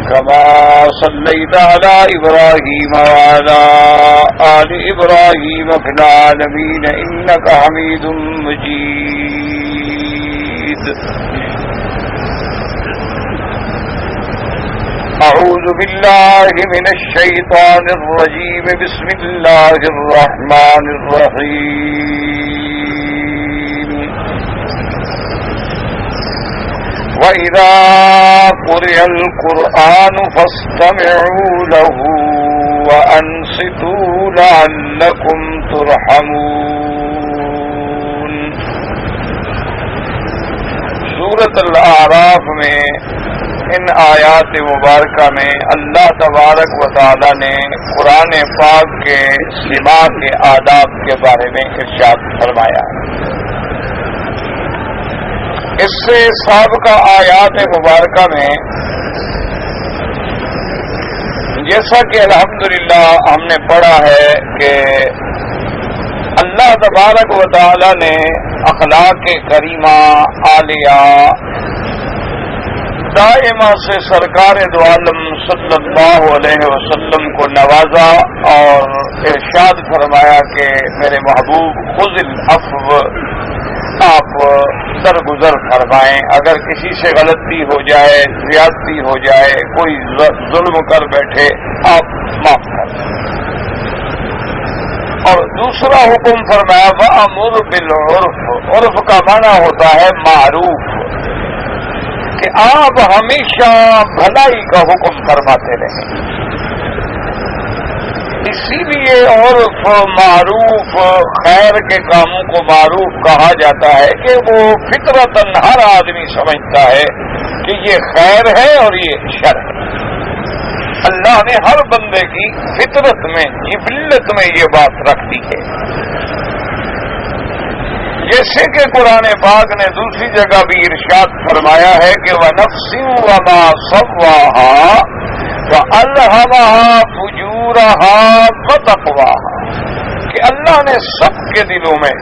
كما صليت على إبراهيم وعلى آل إبراهيم في العالمين إنك حميد مجيد. أعوذ بالله من الشيطان الرجيم. بسم الله الرحمن الرحيم. وَإِذَا قُرِئَ الْقُرْآنُ فَاسْتَمِعُوا لَهُ وَأَنصِتُوا لَعَلَّكُمْ تُرْحَمُونَ. سورۃ الاعراف میں ان آیات مبارکہ میں اللہ تبارک و تعالی نے قرآن پاک کے سماع کے آداب کے بارے میں ارشاد فرمایا. اس سے سابقہ آیات مبارکہ میں جیسا کہ الحمدللہ ہم نے پڑھا ہے کہ اللہ تبارک و تعالی نے اخلاق کریمہ عالیہ دائمہ سے سرکار دو عالم صلی اللہ علیہ وسلم کو نوازا اور ارشاد فرمایا کہ میرے محبوب خذ العفو، آپ درگزر فرمائیں. اگر کسی سے غلطی ہو جائے، زیادتی ہو جائے، کوئی ظلم کر بیٹھے، آپ معاف کر دیں. اور دوسرا حکم فرمایا وَأَمُرْ بِالْعُرْفِ. عرف کا معنی ہوتا ہے معروف، کہ آپ ہمیشہ بھلائی کا حکم فرماتے رہیں. اسی لیے عرف معروف، خیر کے کاموں کو معروف کہا جاتا ہے کہ وہ فطرتاً ہر آدمی سمجھتا ہے کہ یہ خیر ہے اور یہ شر ہے. اللہ نے ہر بندے کی فطرت میں، جبلت میں یہ بات رکھ دی ہے. جیسے کہ قرآن پاک نے دوسری جگہ بھی ارشاد فرمایا ہے کہ وَنَفْسٍ وَمَا سَوَّاهَا وَأَلْهَمَهَا فُجُورَهَا وَتَقْوَاهَا، کہ اللہ نے سب کے دلوں میں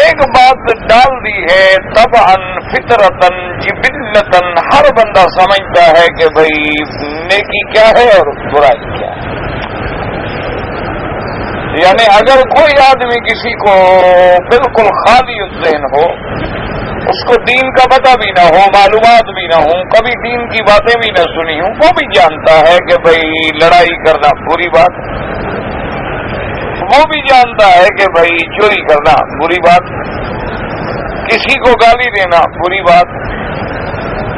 ایک بات ڈال دی ہے طبعاً فطرتاً جبلتاً. ہر بندہ سمجھتا ہے کہ بھئی نیکی کیا ہے اور برائی کیا ہے. یعنی اگر کوئی آدمی کسی کو بالکل خالی ذہن ہو، اس کو دین کا پتہ بھی نہ ہو، معلومات بھی نہ ہوں، کبھی دین کی باتیں بھی نہ سنی ہوں، وہ بھی جانتا ہے کہ بھئی لڑائی کرنا بری بات، وہ بھی جانتا ہے کہ بھئی چوری کرنا بری بات، کسی کو گالی دینا بری بات،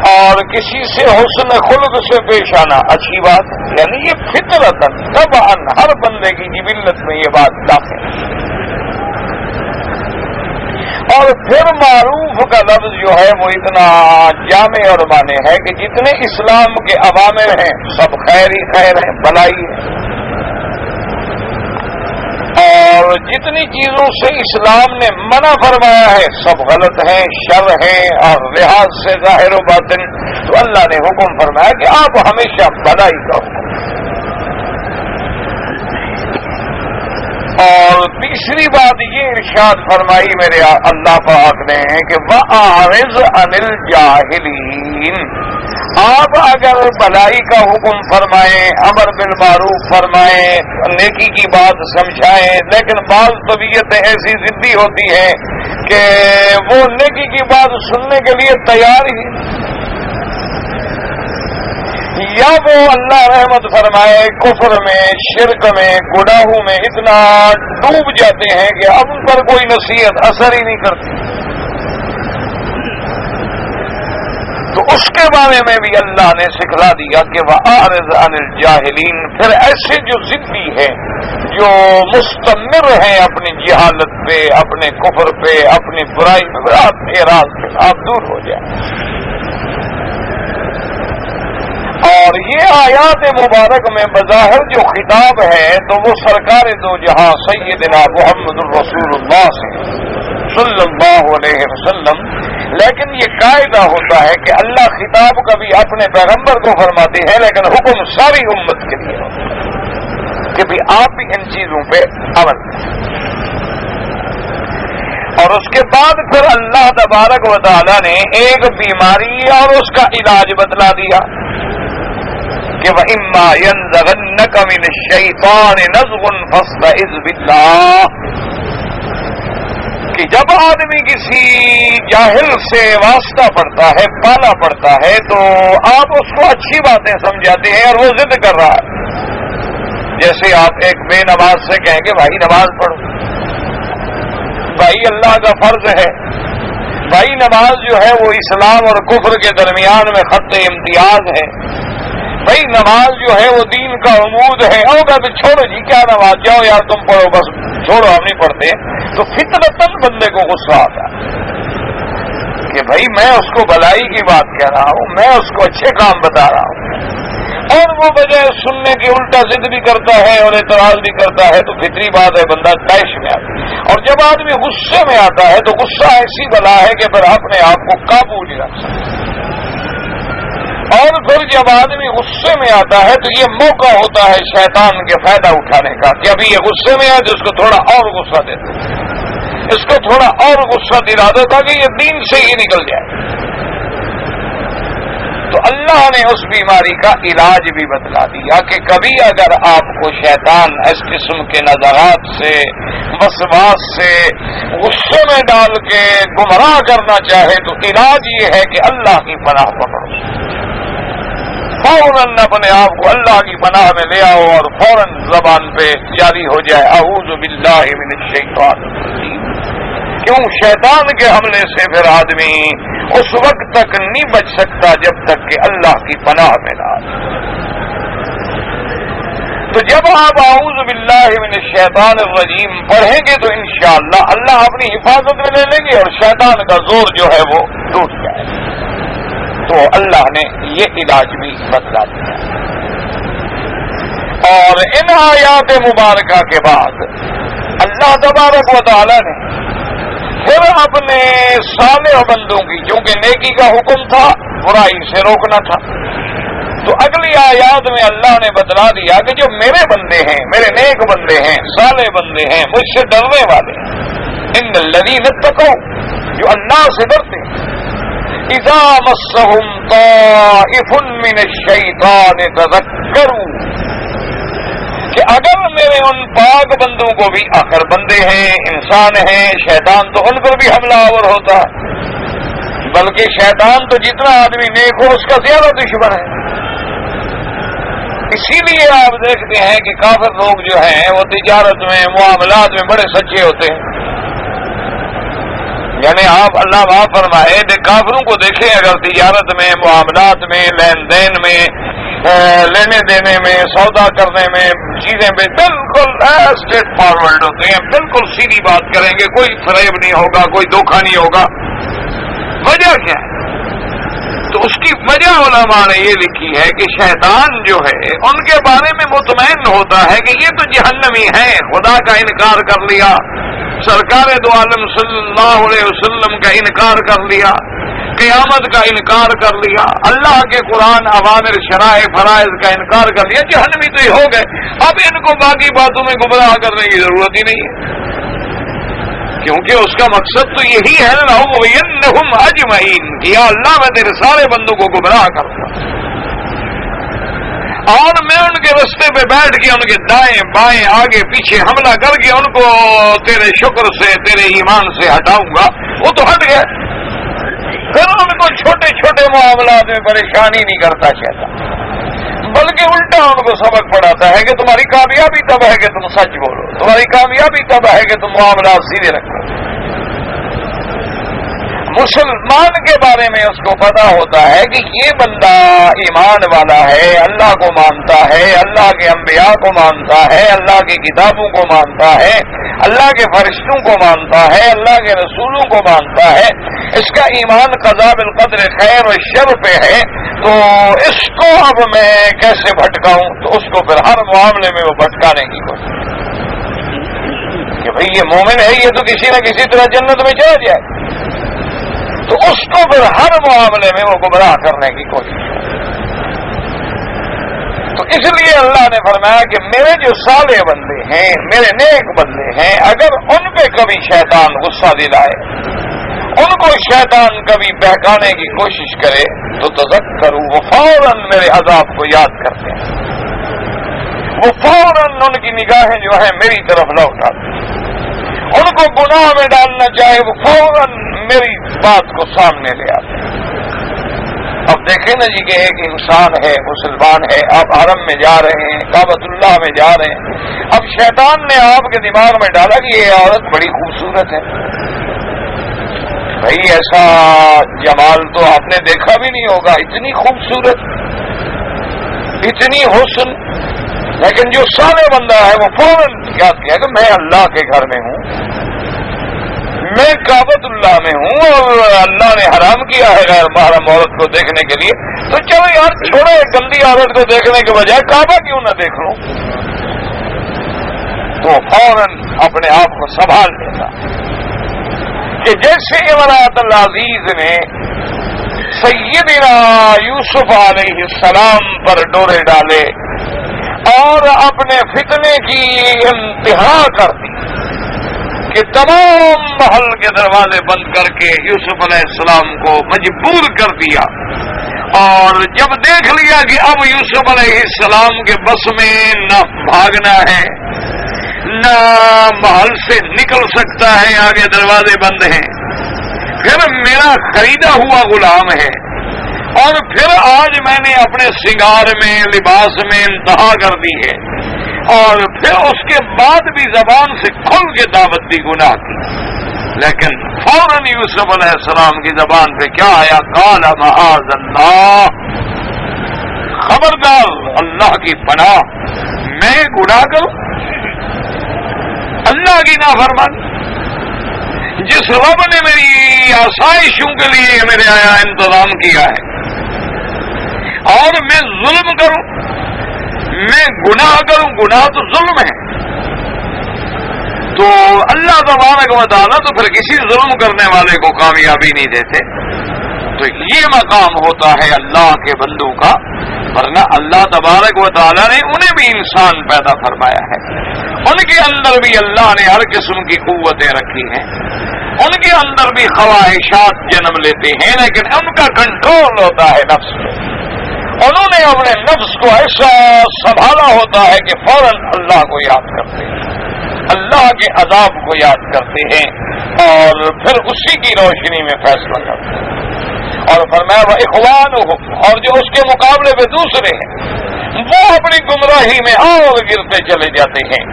اور کسی سے حسن خلق سے پیش آنا اچھی بات. یعنی یہ فطرتاً طبعاً ہر بندے کی جبلت میں یہ بات داخل ہے. اور پھر معروف کا لفظ جو ہے وہ اتنا جامع اور معنی ہے کہ جتنے اسلام کے اوامر ہیں سب خیر ہی خیر ہیں، بھلائی ہے. اور جتنی چیزوں سے اسلام نے منع فرمایا ہے سب غلط ہیں، شر ہیں، اور لحاظ سے ظاہر و باطن تو اللہ نے حکم فرمایا کہ آپ ہمیشہ بھلائی کا حکم. اور تیسری بات یہ ارشاد فرمائی میرے اللہ پاک نے کہ وَأَعْرِضْ عَنِ الْجَاهِلِينَ. آپ اگر بھلائی کا حکم فرمائیں، امر بالمعروف فرمائیں، نیکی کی بات سمجھائیں، لیکن بعض طبیعتیں ایسی ضدی ہوتی ہیں کہ وہ نیکی کی بات سننے کے لیے تیار ہی، یا وہ اللہ رحمت فرمائے کفر میں، شرک میں، گناہوں میں اتنا ڈوب جاتے ہیں کہ اب ان پر کوئی نصیحت اثر ہی نہیں کرتی. تو اس کے بارے میں بھی اللہ نے سکھلا دیا کہ وَأَعْرِضْ عَنِ الْجَاهِلِينَ. پھر ایسے جو ضدی ہیں، جو مستمر ہیں اپنی جہالت پہ، اپنے کفر پہ، اپنی برائی میں، آپ اعراض سے آپ دور ہو جائیں. اور یہ آیات مبارک میں بظاہر جو خطاب ہے تو وہ سرکار دو جہاں سیدنا محمد الرسول اللہ سے صلی اللہ علیہ وسلم. لیکن یہ قاعدہ ہوتا ہے کہ اللہ خطاب کبھی اپنے پیغمبر کو فرماتے ہیں لیکن حکم ساری امت کے لیے ہوتا ہے کہ بھی آپ بھی ان چیزوں پہ عمل کریں. اور اس کے بعد پھر اللہ تبارک و تعالی نے ایک بیماری اور اس کا علاج بتلا دیا. کہ وَإِمَّا يَنزَغَنَّكَ مِنَ الشَّيْطَانِ نَزْغٌ فَاسْتَعِذْ بِاللَّهِ، کہ جب آدمی کسی جاہل سے واسطہ پڑتا ہے، پالا پڑتا ہے، تو آپ اس کو اچھی باتیں سمجھاتے ہیں اور وہ ضد کر رہا ہے۔ جیسے آپ ایک بے نماز سے کہیں گے بھائی نماز پڑھو، بھائی اللہ کا فرض ہے، بھائی نماز جو ہے وہ اسلام اور کفر کے درمیان میں خط امتیاز ہے، بھائی نماز جو ہے وہ دین کا عمود ہے، ہوگا تو چھوڑو جی کیا نماز، جاؤ یار تم پڑھو، بس چھوڑو ہم نہیں پڑھتے، تو فطرتاً بندے کو غصہ آتا ہے کہ بھائی میں اس کو بھلائی کی بات کہہ رہا ہوں، میں اس کو اچھے کام بتا رہا ہوں، اور وہ بجائے سننے کی الٹا ضد بھی کرتا ہے اور اعتراض بھی کرتا ہے، تو فطری بات ہے بندہ طیش میں آتا ہے۔ اور جب آدمی غصے میں آتا ہے تو غصہ ایسی بلا ہے کہ پھر اپنے آپ کو قابو نہیں رکھ سکتا، اور پھر جب آدمی غصے میں آتا ہے تو یہ موقع ہوتا ہے شیطان کے فائدہ اٹھانے کا کہ ابھی یہ غصے میں ہے تو اس کو تھوڑا اور غصہ دے دو، اس کو تھوڑا اور غصہ دلا دو تاکہ یہ دین سے ہی نکل جائے۔ تو اللہ نے اس بیماری کا علاج بھی بتلا دیا کہ کبھی اگر آپ کو شیطان اس قسم کے نظرات سے، وسواس سے، غصے میں ڈال کے گمراہ کرنا چاہے تو علاج یہ ہے کہ اللہ کی پناہ پکڑو، فوراً اپنے آپ کو اللہ کی پناہ میں لے آؤ اور فوراً زبان پہ جاری ہو جائے اعوذ باللہ من الشیطان الرجیم۔ کیوں؟ شیطان کے حملے سے پھر آدمی اس وقت تک نہیں بچ سکتا جب تک کہ اللہ کی پناہ میں نہ آئے۔ تو جب آپ اعوذ باللہ من الشیطان الرجیم پڑھیں گے تو انشاءاللہ اللہ اپنی حفاظت میں لے لیں گے اور شیطان کا زور جو ہے وہ ٹوٹ جائے گا۔ تو اللہ نے یہ علاج بھی بتلا دیا، اور ان آیات مبارکہ کے بعد اللہ تبارک و تعالی نے پھر اپنے صالح بندوں کی، چونکہ نیکی کا حکم تھا، برائی سے روکنا تھا، تو اگلی آیات میں اللہ نے بتلا دیا کہ جو میرے بندے ہیں، میرے نیک بندے ہیں، صالح بندے ہیں، مجھ سے ڈرنے والے ہیں، ان الذین اتقوا، جو اللہ سے ڈرتے ہیں، اذا مسهم طائف من الشیطان تذکروا، کہ اگر میرے ان پاک بندوں کو بھی، آخر بندے ہیں، انسان ہیں، شیطان تو ان پر بھی حملہ آور ہوتا ہے، بلکہ شیطان تو جتنا آدمی نیک ہو اس کا زیادہ دشمن ہے۔ اسی لیے آپ دیکھتے ہیں کہ کافر لوگ جو ہیں وہ تجارت میں، معاملات میں بڑے سچے ہوتے ہیں، یعنی آپ اللہ معاف فرمائے کافروں کو دیکھیں، اگر تجارت میں، معاملات میں، لین دین میں، لینے دینے میں، سودا کرنے میں، چیزیں بھی بالکل اسٹریٹ فارورڈ ہوتے ہیں، بالکل سیدھی بات کریں گے، کوئی فریب نہیں ہوگا، کوئی دھوکہ نہیں ہوگا۔ وجہ کیا ہے؟ تو اس کی وجہ علماء نے یہ لکھی ہے کہ شیطان جو ہے ان کے بارے میں مطمئن ہوتا ہے کہ یہ تو جہنمی ہے، خدا کا انکار کر لیا، سرکار دو عالم صلی اللہ علیہ وسلم کا انکار کر لیا، قیامت کا انکار کر لیا، اللہ کے قرآن اوامر شرائع فرائض کا انکار کر لیا، جہنمی تو یہ ہو گئے، اب ان کو باقی باتوں میں گمراہ کرنے کی ضرورت ہی نہیں ہے، کیونکہ اس کا مقصد تو یہی ہے لَأُغْوِيَنَّهُمْ أَجْمَعِينَ، کہ یا اللہ میں تیرے سارے بندوں کو گمراہ کروں گا، اور میں ان کے رستے پہ بیٹھ کے ان کے دائیں بائیں آگے پیچھے حملہ کر کے ان کو تیرے شکر سے، تیرے ایمان سے ہٹاؤں گا۔ وہ تو ہٹ گئے، پھر ان کو چھوٹے چھوٹے معاملات میں پریشانی نہیں کرتا شیطان، بلکہ الٹا ان کو سبق پڑھاتا ہے کہ تمہاری کامیابی تب ہے کہ تم سچ بولو، تمہاری کامیابی تب ہے کہ تم معاملات سیدھے رکھو۔ مسلمان کے بارے میں اس کو پتا ہوتا ہے کہ یہ بندہ ایمان والا ہے، اللہ کو مانتا ہے، اللہ کے انبیاء کو مانتا ہے، اللہ کی کتابوں کو مانتا ہے، اللہ کے فرشتوں کو مانتا ہے، اللہ کے رسولوں کو مانتا ہے، اس کا ایمان قضاء بالقدر خیر و شر پہ ہے، تو اس کو اب میں کیسے بھٹکاؤں؟ تو اس کو پھر ہر معاملے میں وہ بھٹکانے کی کوشش کہ بھئی یہ مومن ہے، یہ تو کسی نہ کسی طرح جنت میں چلا جائے، تو اس کو پھر ہر معاملے میں وہ گمراہ کرنے کی کوشش ہے۔ تو اس لیے اللہ نے فرمایا کہ میرے جو صالح بندے ہیں، میرے نیک بندے ہیں، اگر ان پہ کبھی شیطان غصہ دلائے، ان کو شیطان کبھی بہکانے کی کوشش کرے، تو تذکروا، وہ فوراً میرے عذاب کو یاد کرتے ہیں، وہ فوراً ان کی نگاہیں جو ہیں میری طرف لوٹ آتی ہیں، ان کو گناہ میں ڈالنا چاہے وہ فوراً میری بات کو سامنے لے آتے ہیں۔ اب دیکھیں نا جی کہ ایک انسان ہے، مسلمان ہے، آپ حرم میں جا رہے ہیں، کعبۃ اللہ میں جا رہے ہیں، اب شیطان نے آپ کے دماغ میں ڈالا کہ یہ عورت بڑی خوبصورت ہے، بھائی ایسا جمال تو آپ نے دیکھا بھی نہیں ہوگا، اتنی خوبصورت، اتنی حسن، لیکن جو سارے بندہ ہے وہ فوراً یاد کیا کہ میں اللہ کے گھر میں ہوں، میں کعبۃ اللہ میں ہوں اور اللہ نے حرام کیا ہے غیر محرم عورت کو دیکھنے کے لیے، تو چلو یار چھوڑو ایک گندی عورت کو دیکھنے کے بجائے کعبہ کیوں نہ دیکھ لوں، تو فوراً اپنے آپ کو سنبھال لیتا کہ جیسے امرأۃ العزیز نے سیدنا یوسف علیہ السلام پر ڈورے ڈالے اور اپنے فتنے کی انتہا کر دی کہ تمام محل کے دروازے بند کر کے یوسف علیہ السلام کو مجبور کر دیا، اور جب دیکھ لیا کہ اب یوسف علیہ السلام کے بس میں نہ بھاگنا ہے نہ محل سے نکل سکتا ہے، آگے دروازے بند ہیں، پھر میرا خریدا ہوا غلام ہے، اور پھر آج میں نے اپنے سنگار میں لباس میں انتہا کر دی ہے، اور پھر اس کے بعد بھی زبان سے کھل کے دعوت دی گناہ کی، لیکن فوراً یوسف علیہ السلام کی زبان پہ کیا آیا؟ قال معاذ اللہ، خبردار اللہ کی پناہ، میں گناہ کروں، اللہ کی نافرمانی، جس رب نے میری آسائشوں کے لیے میرے آیا انتظام کیا ہے، اور میں ظلم کروں، میں گناہ کروں، گناہ تو ظلم ہے، تو اللہ تبارک و تعالیٰ تو پھر کسی ظلم کرنے والے کو کامیابی نہیں دیتے، تو یہ مقام ہوتا ہے اللہ کے بندوں کا، ورنہ اللہ تبارک و تعالیٰ نے انہیں بھی انسان پیدا فرمایا ہے، ان کے اندر بھی اللہ نے ہر قسم کی قوتیں رکھی ہیں، ان کے اندر بھی خواہشات جنم لیتے ہیں، لیکن ان کا کنٹرول ہوتا ہے نفس پہ، انہوں نے اپنے نفس کو ایسا سنبھالا ہوتا ہے کہ فوراً اللہ کو یاد کرتے ہیں، اللہ کے عذاب کو یاد کرتے ہیں، اور پھر اسی کی روشنی میں فیصلہ کرتے ہیں، اور فرمایا وَإِخْوَانُهُمْ، اور جو اس کے مقابلے میں دوسرے ہیں وہ اپنی گمراہی میں اور گرتے چلے جاتے ہیں،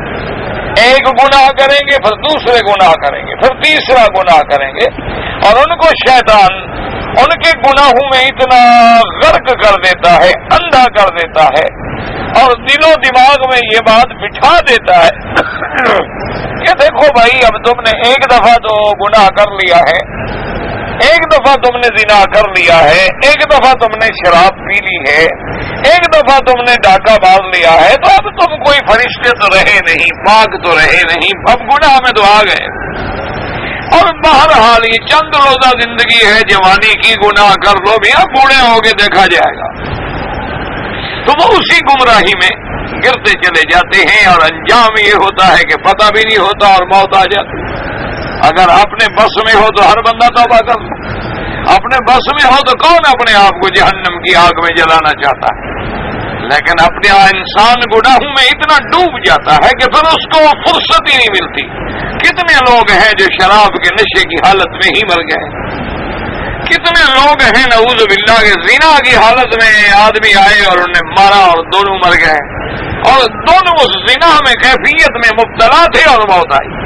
ایک گناہ کریں گے پھر دوسرے گناہ کریں گے پھر تیسرا گناہ کریں گے، اور ان کو شیطان ان کے گناہوں میں اتنا غرق کر دیتا ہے، اندھا کر دیتا ہے، اور دل و دماغ میں یہ بات بٹھا دیتا ہے کہ دیکھو بھائی اب تم نے ایک دفعہ تو گناہ کر لیا ہے، ایک دفعہ تم نے زنا کر لیا ہے، ایک دفعہ تم نے شراب پی لی ہے، ایک دفعہ تم نے ڈاکہ مار لیا ہے، تو اب تم کوئی فرشتے تو رہے نہیں، پاک تو رہے نہیں، اب گناہ میں تو آ گئے، اور بہرحال یہ چند روزہ زندگی ہے جوانی کی، گناہ کر لو بھی، اب بوڑھے ہو کے دیکھا جائے گا، تو وہ اسی گمراہی میں گرتے چلے جاتے ہیں، اور انجام یہ ہوتا ہے کہ پتہ بھی نہیں ہوتا اور موت آ جاتی۔ اگر اپنے بس میں ہو تو ہر بندہ توبہ کر لو، اپنے بس میں ہو تو کون اپنے آپ کو جہنم کی آگ میں جلانا چاہتا ہے، لیکن اپنے انسان گناہوں میں اتنا ڈوب جاتا ہے کہ پھر اس کو فرصت ہی نہیں ملتی۔ کتنے لوگ ہیں جو شراب کے نشے کی حالت میں ہی مر گئے، کتنے لوگ ہیں نعوذ باللہ کے زنا کی حالت میں آدمی آئے اور انہیں مارا اور دونوں مر گئے، اور دونوں اس زنا میں کیفیت میں مبتلا تھے اور موت آئی۔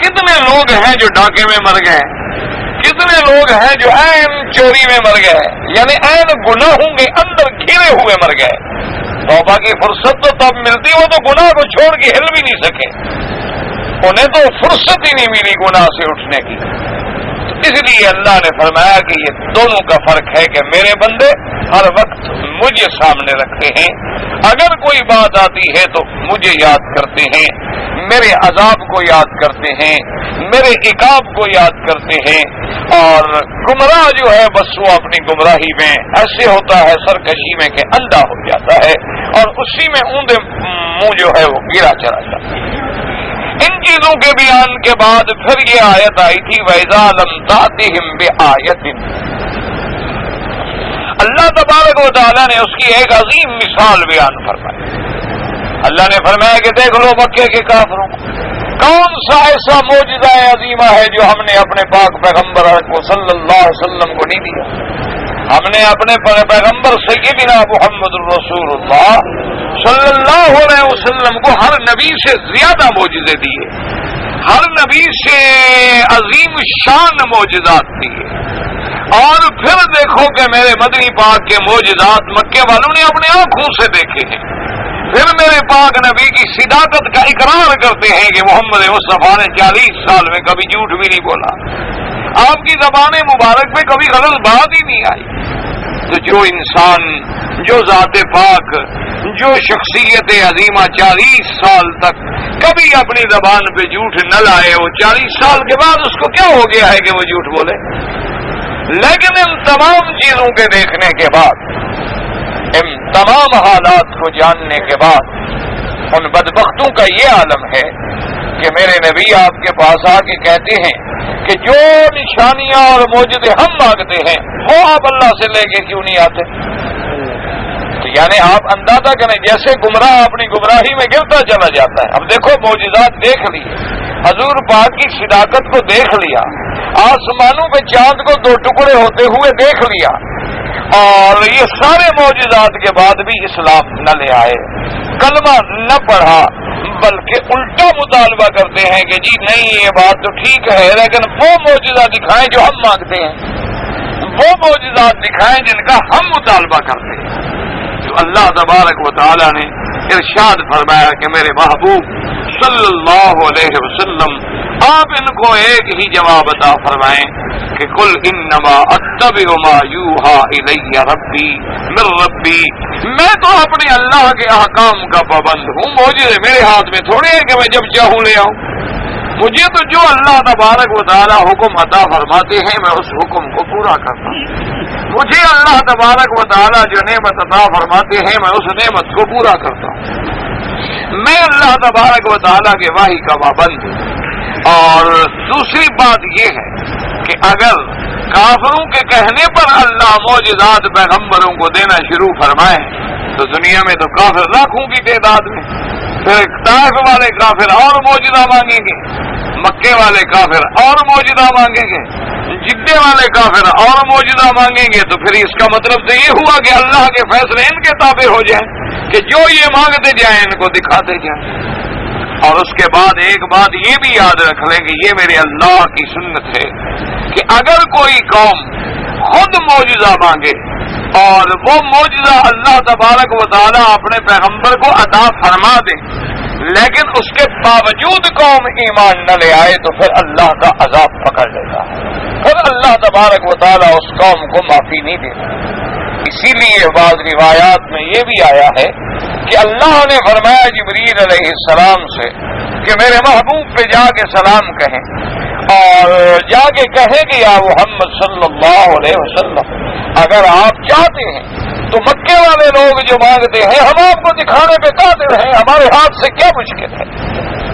کتنے لوگ ہیں جو ڈاکے میں مر گئے، کتنے لوگ ہیں جو عین چوری میں مر گئے، یعنی عین گناہوں کے اندر گھرے ہوئے مر گئے۔ توبہ کی فرصت تو تب ملتی، وہ تو گناہ کو چھوڑ کے ہل بھی نہیں سکے، انہیں تو فرصت ہی نہیں ملی گناہ سے اٹھنے کی۔ اس لیے اللہ نے فرمایا کہ یہ دونوں کا فرق ہے کہ میرے بندے ہر وقت مجھے سامنے رکھتے ہیں، اگر کوئی بات آتی ہے تو مجھے یاد کرتے ہیں، میرے عذاب کو یاد کرتے ہیں، میرے عقاب کو یاد کرتے ہیں، اور گمراہ جو ہے بس وہ اپنی گمراہی میں ایسے ہوتا ہے سرکشی میں کہ اندھا ہو جاتا ہے، اور اسی میں اوندے منہ جو ہے وہ گرا چلا جاتا ہے۔ ان چیزوں کے بیان کے بعد پھر یہ آیت آئی تھی وَإِذَا لَمْ تَأْتِهِمْ بِآيَةٍ، اللہ تبارک و تعالیٰ نے اس کی ایک عظیم مثال بیان فرمائی. اللہ نے فرمایا کہ دیکھ لو مکے کے کافروں کو، کون سا ایسا معجزہ عظیمہ ہے جو ہم نے اپنے پاک پیغمبر کو صلی اللہ علیہ وسلم کو نہیں دیا. ہم نے اپنے پیغمبر سیدنا محمد الرسول اللہ صلی اللہ علیہ وسلم کو ہر نبی سے زیادہ معجزے دیے، ہر نبی سے عظیم شان معجزات دیے. اور پھر دیکھو کہ میرے مدنی پاک کے معجزات مکے والوں نے اپنے آنکھوں سے دیکھے ہیں. پھر میرے پاک نبی کی صداقت کا اقرار کرتے ہیں کہ محمد مصطفیٰ نے 40 سال میں کبھی جھوٹ بھی نہیں بولا، آپ کی زبان مبارک میں کبھی غلط بات ہی نہیں آئی. تو جو انسان، جو ذات پاک، جو شخصیت عظیمہ 40 سال تک کبھی اپنی زبان پہ جھوٹ نہ لائے، وہ 40 سال کے بعد اس کو کیا ہو گیا ہے کہ وہ جھوٹ بولے؟ لیکن ان تمام چیزوں کے دیکھنے کے بعد، ان تمام حالات کو جاننے کے بعد، ان بدبختوں کا یہ عالم ہے کہ میرے نبی آپ کے پاس آ کے کہتے ہیں کہ جو نشانیاں اور معجزے ہم مانگتے ہیں وہ آپ اللہ سے لے کے کیوں نہیں آتے؟ تو یعنی آپ اندازہ کریں جیسے گمراہ اپنی گمراہی میں گرتا چلا جاتا ہے. اب دیکھو معجزات دیکھ لیے، حضور پاک کی صداقت کو دیکھ لیا، آسمانوں پہ چاند کو 2 ٹکڑے ہوتے ہوئے دیکھ لیا، اور یہ سارے معجزات کے بعد بھی اسلام نہ لے آئے، کلمہ نہ پڑھا، بلکہ الٹا مطالبہ کرتے ہیں کہ جی نہیں یہ بات تو ٹھیک ہے لیکن وہ معجزہ دکھائیں جو ہم مانگتے ہیں، وہ معجزات دکھائیں جن کا ہم مطالبہ کرتے ہیں. تو اللہ تبارک و تعالی نے ارشاد فرمایا کہ میرے محبوب صلی اللہ علیہ وسلم آپ ان کو ایک ہی جواب عطا فرمائیں کہ قل انما اتبع ما یوحی الی ربی من ربی، میں تو اپنے اللہ کے احکام کا پابند ہوں، معجزے میرے ہاتھ میں تھوڑے ہیں کہ میں جب چاہوں لے آؤں. مجھے تو جو اللہ تبارک و تعالی حکم عطا فرماتے ہیں میں اس حکم کو پورا کرتا ہوں. مجھے اللہ تبارک و تعالی جو نعمت عطا فرماتے ہیں میں اس نعمت کو پورا کرتا ہوں. میں اللہ تبارک و تعالی کے وحی کا پابند ہوں. اور دوسری بات یہ ہے کہ اگر کافروں کے کہنے پر اللہ معجزات پیغمبروں کو دینا شروع فرمائے تو دنیا میں تو کافر لاکھوں کی تعداد میں، پھر طائف والے کافر اور معجزہ مانگیں گے، مکے والے کافر اور معجزہ مانگیں گے، جدے والے کافر اور معجزہ مانگیں گے. تو پھر اس کا مطلب تو یہ ہوا کہ اللہ کے فیصلے ان کے تابع ہو جائیں کہ جو یہ مانگتے جائیں ان کو دکھاتے جائیں. اور اس کے بعد ایک بات یہ بھی یاد رکھ لیں کہ یہ میرے اللہ کی سنت ہے کہ اگر کوئی قوم خود معجزہ مانگے اور وہ معجزہ اللہ تبارک و تعالی اپنے پیغمبر کو عطا فرما دے لیکن اس کے باوجود قوم ایمان نہ لے آئے تو پھر اللہ کا عذاب پکڑ لیتا ہے، پھر اللہ تبارک و تعالی اس قوم کو معافی نہیں دیتا. اسی لیے بعض روایات میں یہ بھی آیا ہے کہ اللہ نے فرمایا جبریل علیہ السلام سے کہ میرے محبوب پہ جا کے سلام کہیں اور جا کے کہیں کہ یا محمد صلی اللہ علیہ وسلم اگر آپ چاہتے ہیں تو مکے والے لوگ جو مانگتے ہیں ہم آپ کو دکھانے پہ قادر ہیں، ہمارے ہاتھ سے کیا مشکل ہے،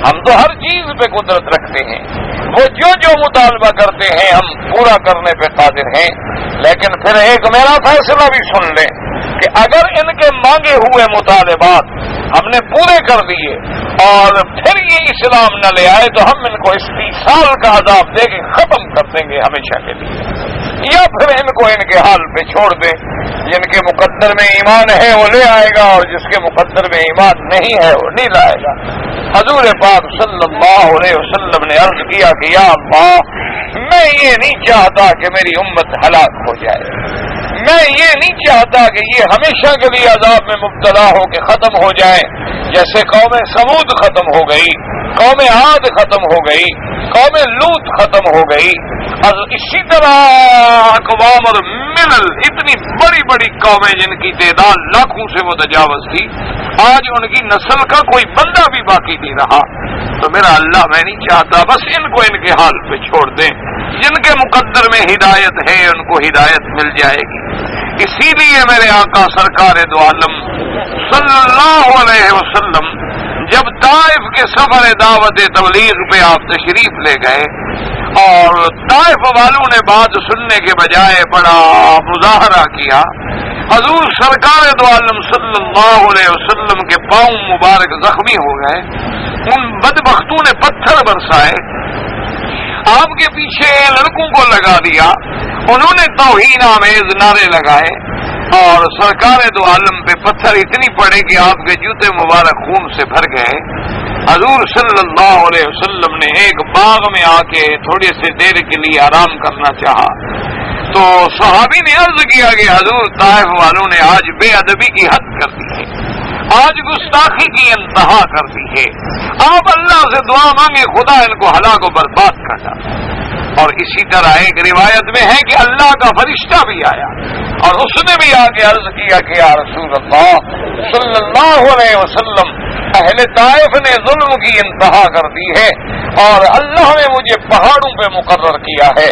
ہم تو ہر چیز پہ قدرت رکھتے ہیں، وہ جو مطالبہ کرتے ہیں ہم پورا کرنے پہ قادر ہیں. لیکن پھر ایک میرا فیصلہ بھی سن لیں کہ اگر ان کے مانگے ہوئے مطالبات ہم نے پورے کر دیے اور پھر یہ اسلام نہ لے آئے تو ہم ان کو 30 سال کا عذاب دے کے ختم کر دیں گے ہمیشہ کے لیے، یا پھر ان کو ان کے حال پہ چھوڑ دیں. جن کے مقدر میں ایمان ہے وہ لے آئے گا اور جس کے مقدر میں ایمان نہیں ہے وہ نہیں لائے گا. حضور پاک صلی اللہ علیہ وسلم نے عرض کیا کہ یا اللہ میں یہ نہیں چاہتا کہ میری امت ہلاک ہو جائے، میں یہ نہیں چاہتا کہ یہ ہمیشہ کے لیے عذاب میں مبتلا ہو کے ختم ہو جائے جیسے قوم سمود ختم ہو گئی، قوم عاد ختم ہو گئی، قوم لوط ختم ہو گئی، اور اسی طرح اقوام اور ملل اتنی بڑی بڑی قومیں جن کی تعداد لاکھوں سے متجاوز تھی آج ان کی نسل کا کوئی بندہ بھی باقی نہیں رہا. تو میرا اللہ میں نہیں چاہتا، بس ان کو ان کے حال پہ چھوڑ دیں، جن کے مقدر میں ہدایت ہے ان کو ہدایت مل جائے گی. اسی لیے میرے آقا سرکار دو عالم صلی اللہ علیہ وسلم جب طائف کے سفر دعوت تبلیغ پہ آپ تشریف لے گئے اور طائف والوں نے بات سننے کے بجائے بڑا مظاہرہ کیا حضور سرکار دو عالم صلی اللہ علیہ وسلم کے پاؤں مبارک زخمی ہو گئے، ان بدبختوں نے پتھر برسائے، آپ کے پیچھے لڑکوں کو لگا دیا، انہوں نے توہین آمیز نعرے لگائے اور سرکار دو عالم پہ پتھر اتنی پڑے کہ آپ کے جوتے مبارک خون سے بھر گئے۔ حضور صلی اللہ علیہ وسلم نے ایک باغ میں آ کے تھوڑی سی دیر کے لیے آرام کرنا چاہا تو صحابی نے عرض کیا کہ حضور طائف والوں نے آج بے ادبی کی حد کر دی ہے، آج گستاخی کی انتہا کر دی ہے، آپ اللہ سے دعا مانگے خدا ان کو ہلاک و برباد کر ڈالے۔ اور اسی طرح ایک روایت میں ہے کہ اللہ کا فرشتہ بھی آیا اور اس نے بھی آ کے عرض کیا کہ یا رسول اللہ صلی اللہ علیہ وسلم، اہل طائف نے ظلم کی انتہا کر دی ہے اور اللہ نے مجھے پہاڑوں پہ مقرر کیا ہے،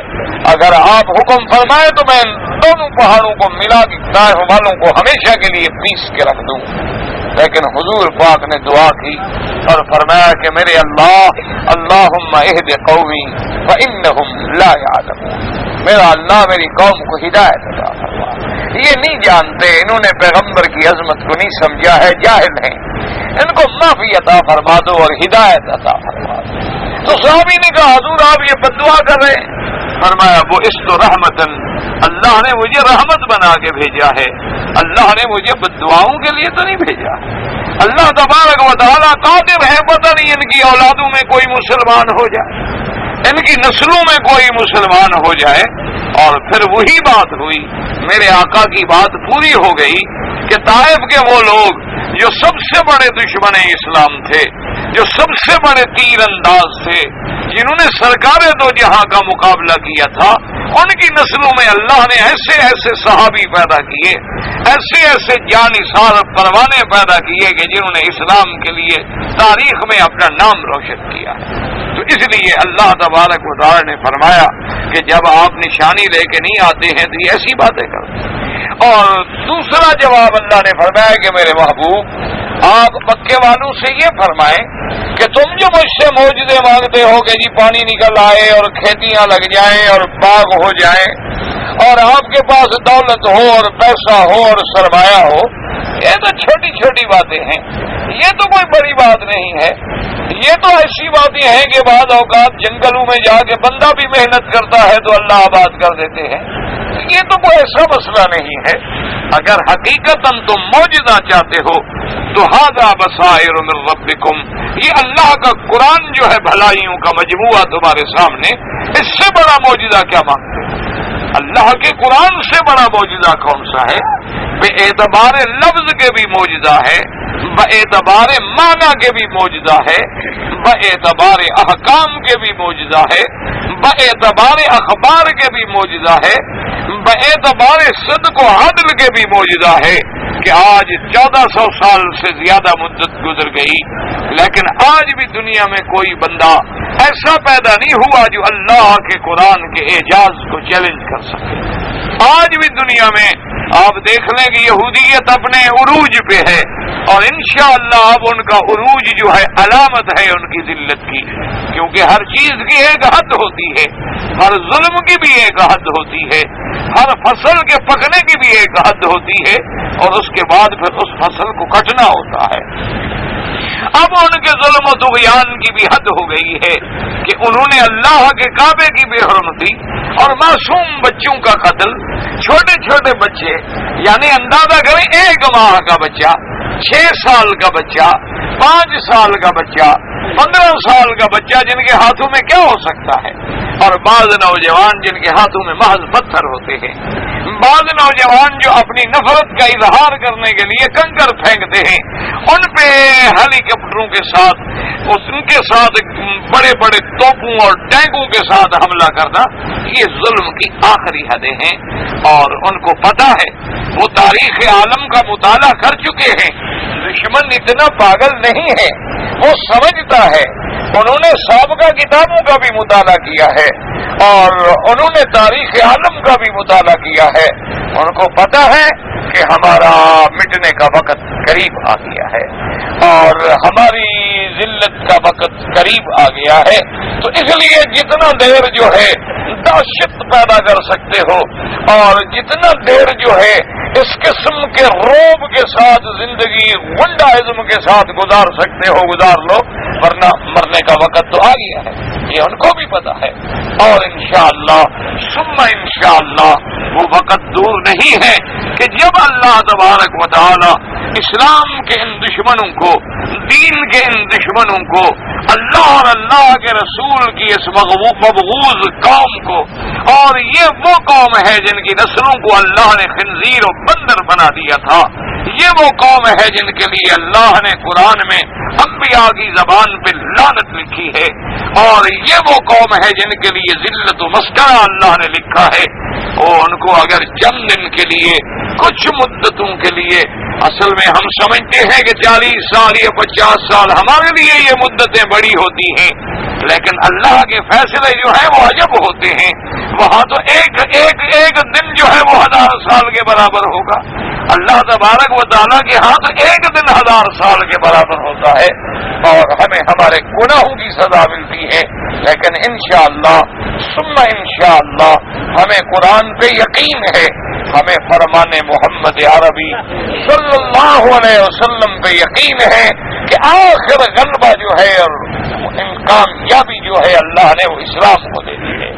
اگر آپ حکم فرمائے تو میں ان دونوں پہاڑوں کو ملا کے طائف والوں کو ہمیشہ کے لیے پیس کے رکھ دوں۔ لیکن حضور پاک نے دعا کی اور فرمایا کہ میرے اللہ، اللہم اہد قومی فانہم لا یعلمون، میرا اللہ میری قوم کو ہدایت عطا فرما، یہ نہیں جانتے، انہوں نے پیغمبر کی عظمت کو نہیں سمجھا ہے، جاہل ہیں، ان کو معافی عطا فرما دو اور ہدایت عطا فرما دو۔ تو صحابی نے کہا حضور آپ یہ بددعا کر رہے ہیں؟ فرمایا وہ اس تو رحمتن، اللہ نے مجھے رحمت بنا کے بھیجا ہے، اللہ نے مجھے بددعاؤں کے لیے تو نہیں بھیجا۔ اللہ تبارک و تعالیٰ قادر ہے، پتہ نہیں ان کی اولادوں میں کوئی مسلمان ہو جائے، ان کی نسلوں میں کوئی مسلمان ہو جائے، اور پھر وہی بات ہوئی، میرے آقا کی بات پوری ہو گئی کہ طائف کے وہ لوگ جو سب سے بڑے دشمن اسلام تھے، جو سب سے بڑے تیر انداز تھے، جنہوں نے سرکار دو جہاں کا مقابلہ کیا تھا، ان کی نسلوں میں اللہ نے ایسے ایسے صحابی پیدا کیے، ایسے ایسے جانثار پروانے پیدا کیے کہ جنہوں نے اسلام کے لیے تاریخ میں اپنا نام روشن کیا ہے۔ تو اس لیے اللہ تبارک و تعالی نے فرمایا کہ جب آپ نشانی لے کے نہیں آتے ہیں تو یہ ایسی باتیں کرتے ہیں۔ اور دوسرا جواب اللہ نے فرمایا کہ میرے محبوب آپ مکے والوں سے یہ فرمائیں کہ تم جو مجھ سے معجزے مانگتے ہو کہ جی پانی نکل آئے اور کھیتیاں لگ جائیں اور باغ ہو جائیں اور آپ کے پاس دولت ہو اور پیسہ ہو اور سرمایہ ہو، یہ تو چھوٹی چھوٹی باتیں ہیں، یہ تو کوئی بڑی بات نہیں ہے، یہ تو ایسی باتیں ہیں کہ بعض اوقات جنگلوں میں جا کے بندہ بھی محنت کرتا ہے تو اللہ آباد کر دیتے ہیں، یہ تو کوئی ایسا مسئلہ نہیں ہے۔ اگر حقیقتاً تم معجزہ چاہتے ہو تو ھذا بصائر من ربکم، یہ اللہ کا قرآن جو ہے بھلائیوں کا مجموعہ تمہارے سامنے، اس سے بڑا معجزہ کیا مانگتے ہو؟ اللہ کے قرآن سے بڑا معجزہ کون سا ہے؟ بے اعتبار لفظ کے بھی معجزہ ہے، بے اعتبار معنی کے بھی معجزہ ہے، بے اعتبار احکام کے بھی معجزہ ہے، بے اعتبار اخبار کے بھی معجزہ ہے، بے اعتبار صدق و عدل کے بھی معجزہ ہے کہ آج 1400 سال سے زیادہ مدت گزر گئی لیکن آج بھی دنیا میں کوئی بندہ ایسا پیدا نہیں ہوا جو اللہ کے قرآن کے اعجاز کو چیلنج کر سکے۔ آج بھی دنیا میں آپ دیکھ لیں کہ یہودیت اپنے عروج پہ ہے اور انشاءاللہ اب ان کا عروج جو ہے علامت ہے ان کی ذلت کی، کیونکہ ہر چیز کی ایک حد ہوتی ہے، ہر ظلم کی بھی ایک حد ہوتی ہے، ہر فصل کے پکنے کی بھی ایک حد ہوتی ہے اور اس کے بعد پھر اس فصل کو کٹنا ہوتا ہے۔ اب ان کے ظلم و طغیان کی بھی حد ہو گئی ہے کہ انہوں نے اللہ کے کعبے کی بے حرمتی اور معصوم بچوں کا قتل، چھوٹے چھوٹے بچے، یعنی اندازہ کریں 1 ماہ کا بچہ، 6 سال کا بچہ، 5 سال کا بچہ، 15 سال کا بچہ جن کے ہاتھوں میں کیا ہو سکتا ہے، اور بعض نوجوان جن کے ہاتھوں میں محض پتھر ہوتے ہیں، بعض نوجوان جو اپنی نفرت کا اظہار کرنے کے لیے کنکر پھینکتے ہیں، ان پہ ہیلی کاپٹروں کے ساتھ ان کے ساتھ بڑے بڑے توپوں اور ٹینکوں کے ساتھ حملہ کرنا، یہ ظلم کی آخری حدیں ہیں اور ان کو پتہ ہے، وہ تاریخ عالم کا مطالعہ کر چکے ہیں۔ دشمن اتنا پاگل نہیں ہے، وہ سمجھتا ہے، انہوں نے سابقہ کتابوں کا بھی مطالعہ کیا ہے اور انہوں نے تاریخ عالم کا بھی مطالعہ کیا ہے، ان کو پتہ ہے کہ ہمارا مٹنے کا وقت قریب آ گیا ہے اور ہماری ذلت کا وقت قریب آ گیا ہے، تو اس لیے جتنا دیر جو ہے دہشت پیدا کر سکتے ہو اور جتنا دیر جو ہے اس قسم کے روب کے ساتھ زندگی غنڈائزم کے ساتھ گزار سکتے ہو گزار لو، ورنہ مرنے کا وقت تو آ گیا ہے، یہ ان کو بھی پتا ہے۔ اور انشاءاللہ ثم انشاءاللہ وہ وقت دور نہیں ہے کہ جب اللہ تبارک و تعالی اسلام کے ان دشمنوں کو، دین کے ان دشمنوں کو، اللہ اور اللہ کے رسول کی اس مبغوض قوم کو، اور یہ وہ قوم ہے جن کی نسلوں کو اللہ نے خنزیر و بندر بنا دیا تھا، یہ وہ قوم ہے جن کے لیے اللہ نے قرآن میں انبیاء کی زبان پہ لعنت لکھی ہے، اور یہ وہ قوم ہے جن کے لیے ذلت و مسکرہ اللہ نے لکھا ہے۔ ان کو اگر چند دن کے لیے، کچھ مدتوں کے لیے، اصل میں ہم سمجھتے ہیں کہ 40 سال یا 50 سال ہمارے لیے یہ مدتیں بڑی ہوتی ہیں، لیکن اللہ کے فیصلے جو ہیں وہ عجب ہوتے ہیں۔ وہاں تو ایک دن جو ہے وہ 1000 سال کے برابر ہوگا، اللہ تبارک و تعالیٰ کے ہاں تو ایک دن 1000 سال کے برابر ہوتا ہے، اور ہمیں ہمارے گناہوں کی سزا ملتی ہے۔ لیکن انشاءاللہ ثم انشاءاللہ ہمیں قرآن پہ یقین ہے، ہمیں فرمان محمد عربی صلی اللہ علیہ وسلم پہ یقین ہے کہ آخر غلبہ جو ہے اور کامیابی جو ہے اللہ نے وہ اسلام کو دے دی ہے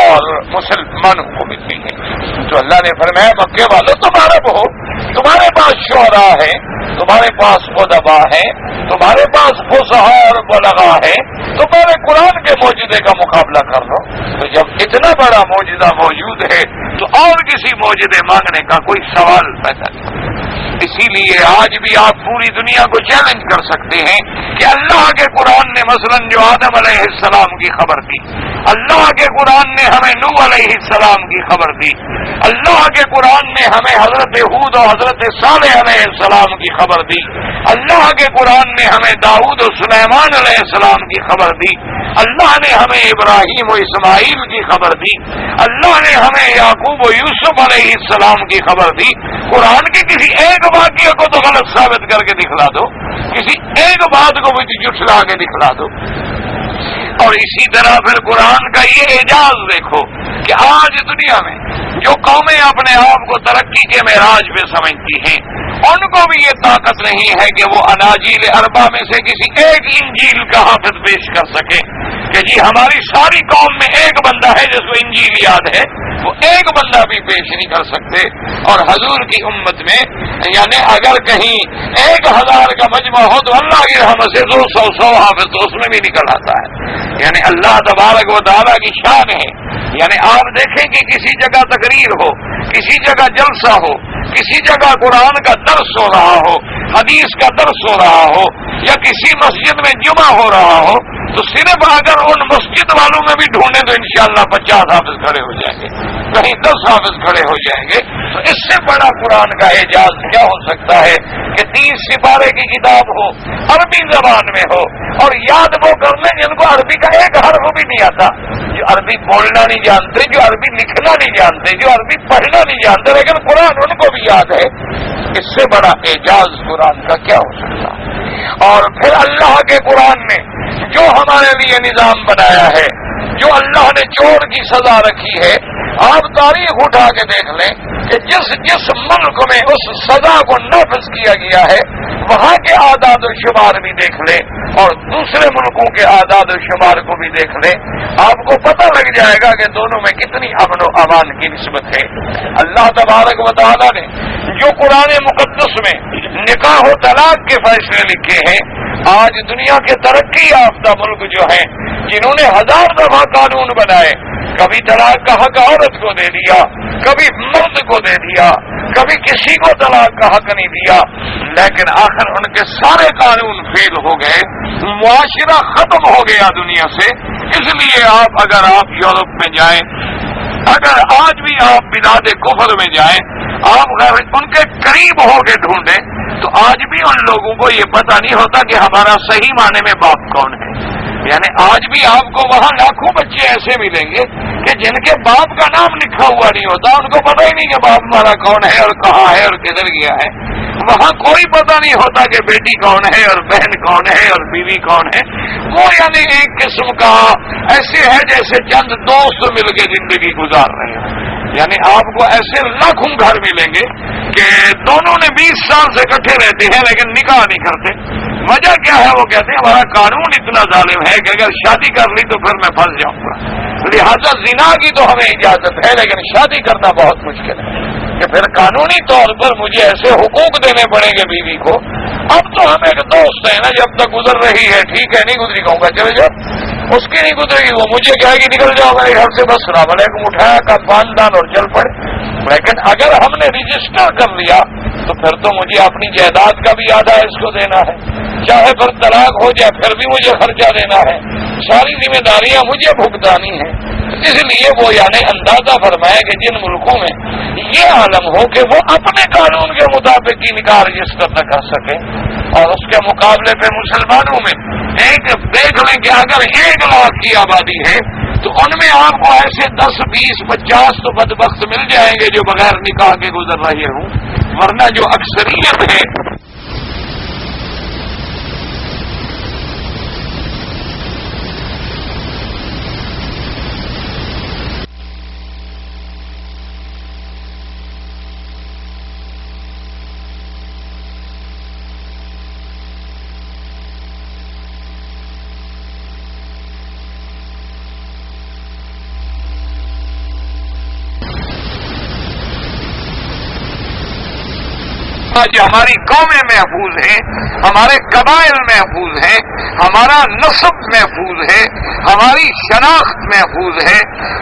اور مسلمانوں کو ملتی ہے۔ تو اللہ نے فرمایا مکے والوں تمہارا ہو، تمہارے پاس شعراء ہے، تمہارے پاس ادبا ہے، تمہارے پاس فصحاء اور بلغاء ہے، تمہارے قرآن کے معجزے کا مقابلہ کر لو۔ تو جب اتنا بڑا معجزہ موجود ہے تو اور کسی معجزے مانگنے کا کوئی سوال پیدا نہیں۔ اسی لیے آج بھی آپ پوری دنیا کو چیلنج کر سکتے ہیں کہ اللہ کے قرآن نے مثلا جو آدم علیہ السلام کی خبر دی، اللہ کے قرآن نے ہمیں نوح علیہ السلام کی خبر دی، اللہ کے قرآن نے ہمیں حضرت ہود اور حضرت صالح علیہ السلام کی خبر دی، اللہ کے قرآن نے ہمیں داؤد و سلیمان علیہ السلام کی خبر دی، اللہ نے ہمیں ابراہیم و اسماعیل کی خبر دی، اللہ نے ہمیں یعقوب و یوسف علیہ السلام کی خبر دی۔ قرآن کے کسی ایک واقعے کو تو غلط ثابت کر کے دکھلا دو، کسی ایک بات کو بھی جھٹلا کے دکھلا دو۔ اور اسی طرح پھر قرآن کا یہ اعجاز دیکھو کہ آج دنیا میں جو قومیں اپنے آپ کو ترقی کے معراج پہ سمجھتی ہیں، ان کو بھی یہ طاقت نہیں ہے کہ وہ اناجیل اربع میں سے کسی ایک انجیل کا حافظ پیش کر سکے کہ جی ہماری ساری قوم میں ایک بندہ ہے جس کو انجیل یاد ہے، وہ ایک بندہ بھی پیش نہیں کر سکتے۔ اور حضور کی امت میں یعنی اگر کہیں 1000 کا مجمع ہو تو اللہ کی رحمت سے 200 حافظ تو اس میں بھی نکل آتا ہے۔ یعنی اللہ تبارک و تعالیٰ کی شان ہے۔ یعنی آپ دیکھیں کہ کسی جگہ تقریر ہو، کسی جگہ جلسہ ہو، کسی جگہ قرآن کا درس ہو رہا ہو، حدیث کا درس ہو رہا ہو، یا کسی مسجد میں جمعہ ہو رہا ہو، تو صرف اگر ان مسجد والوں میں بھی ڈھونڈیں تو انشاءاللہ 50 حافظ کھڑے ہو جائیں گے، کہیں 10 حافظ کھڑے ہو جائیں گے۔ تو اس سے بڑا قرآن کا اعجاز کیا ہو سکتا ہے کہ 30 سپارے کی کتاب ہو، عربی زبان میں ہو، اور یاد وہ کر لیں جن کو عربی کا ایک حرف بھی نہیں آتا، جو عربی بولنا نہیں جانتے، جو عربی لکھنا نہیں جانتے، جو عربی پڑھنا نہیں جانتے، لیکن قرآن ان کو بھی یاد ہے۔ اس سے بڑا اعجاز قرآن کا کیا ہو سکتا ہے؟ اور پھر اللہ کے قرآن نے جو ہمارے لیے نظام بنایا ہے، جو اللہ نے چور کی سزا رکھی ہے، آپ تاریخ اٹھا کے دیکھ لیں کہ جس ملک میں اس سزا کو نافذ کیا گیا ہے وہاں کے اعداد و شمار بھی دیکھ لیں اور دوسرے ملکوں کے اعداد و شمار کو بھی دیکھ لیں، آپ کو پتہ لگ جائے گا کہ دونوں میں کتنی امن و امان کی نسبت ہے۔ اللہ تبارک و تعالیٰ نے جو قرآن مقدس میں نکاح و طلاق کے فیصلے لکھے ہیں، آج دنیا کے ترقی یافتہ ملک جو ہیں جنہوں نے 1000 دفعہ قانون بنائے، کبھی طلاق کا حق عورت کو دے دیا، کبھی مرد کو دے دیا، کبھی کسی کو طلاق کا حق نہیں دیا، لیکن آخر ان کے سارے قانون فیل ہو گئے، معاشرہ ختم ہو گیا دنیا سے۔ اس لیے اگر آپ یورپ میں جائیں، اگر آج بھی آپ بلاد کفر میں جائیں، آپ ان کے قریب ہو کے ڈھونڈیں تو آج بھی ان لوگوں کو یہ پتہ نہیں ہوتا کہ ہمارا صحیح معنی میں باپ کون ہے۔ یعنی آج بھی آپ کو وہاں لاکھوں بچے ایسے ملیں گے کہ جن کے باپ کا نام لکھا ہوا نہیں ہوتا، ان کو پتہ ہی نہیں کہ باپ ہمارا کون ہے اور کہاں ہے اور کدھر گیا ہے۔ وہاں کوئی پتہ نہیں ہوتا کہ بیٹی کون ہے اور بہن کون ہے اور بیوی کون ہے۔ وہ یعنی ایک قسم کا ایسے ہے جیسے چند دوست مل کے زندگی گزار رہے ہیں۔ یعنی آپ کو ایسے لاکھوں گھر ملیں گے کہ دونوں نے 20 سال سے اکٹھے رہتے ہیں لیکن نکاح نہیں کرتے. وجہ کیا ہے؟ وہ کہتے ہیں ہمارا قانون اتنا ظالم ہے کہ اگر شادی کر لی تو پھر میں پھنس جاؤں گا. لہذا زنا کی تو ہمیں اجازت ہے لیکن شادی کرنا بہت مشکل ہے کہ پھر قانونی طور پر مجھے ایسے حقوق دینے پڑیں گے بیوی کو. اب تو ہم ایک دوست ہیں نا، جب تک گزر رہی ہے ٹھیک ہے، نہیں گزری کہوں گا چلے جاؤ، اس کی نہیں گزرے گی وہ مجھے کہے گی نکل جاؤ میرے گھر سے، بس السلام علیکم اٹھایا کا خاندان اور چل پڑے. لیکن اگر ہم نے رجسٹر کر لیا تو پھر تو مجھے اپنی جائیداد کا بھی آدھا اس کو دینا ہے، چاہے پھر طلاق ہو جائے پھر بھی مجھے خرچہ دینا ہے، ساری ذمہ داریاں مجھے بھگتانی ہیں. اس لیے وہ یعنی اندازہ فرمایا کہ جن ملکوں میں یہ عالم ہو کہ وہ اپنے قانون کے مطابق کی نکاح رجسٹر نہ کر سکے، اور اس کے مقابلے پہ مسلمانوں میں ایک دیکھ لیں کہ اگر 1 لاکھ کی آبادی ہے تو ان میں آپ کو ایسے 10 20 50 تو بدبخت مل جائیں گے جو بغیر نکاح کے گزر رہے ہوں، ورنہ جو اکثریت ہے آج ہماری قومیں محفوظ ہیں، ہمارے قبائل محفوظ ہیں، ہمارا نسب محفوظ ہے، ہماری شناخت محفوظ ہے.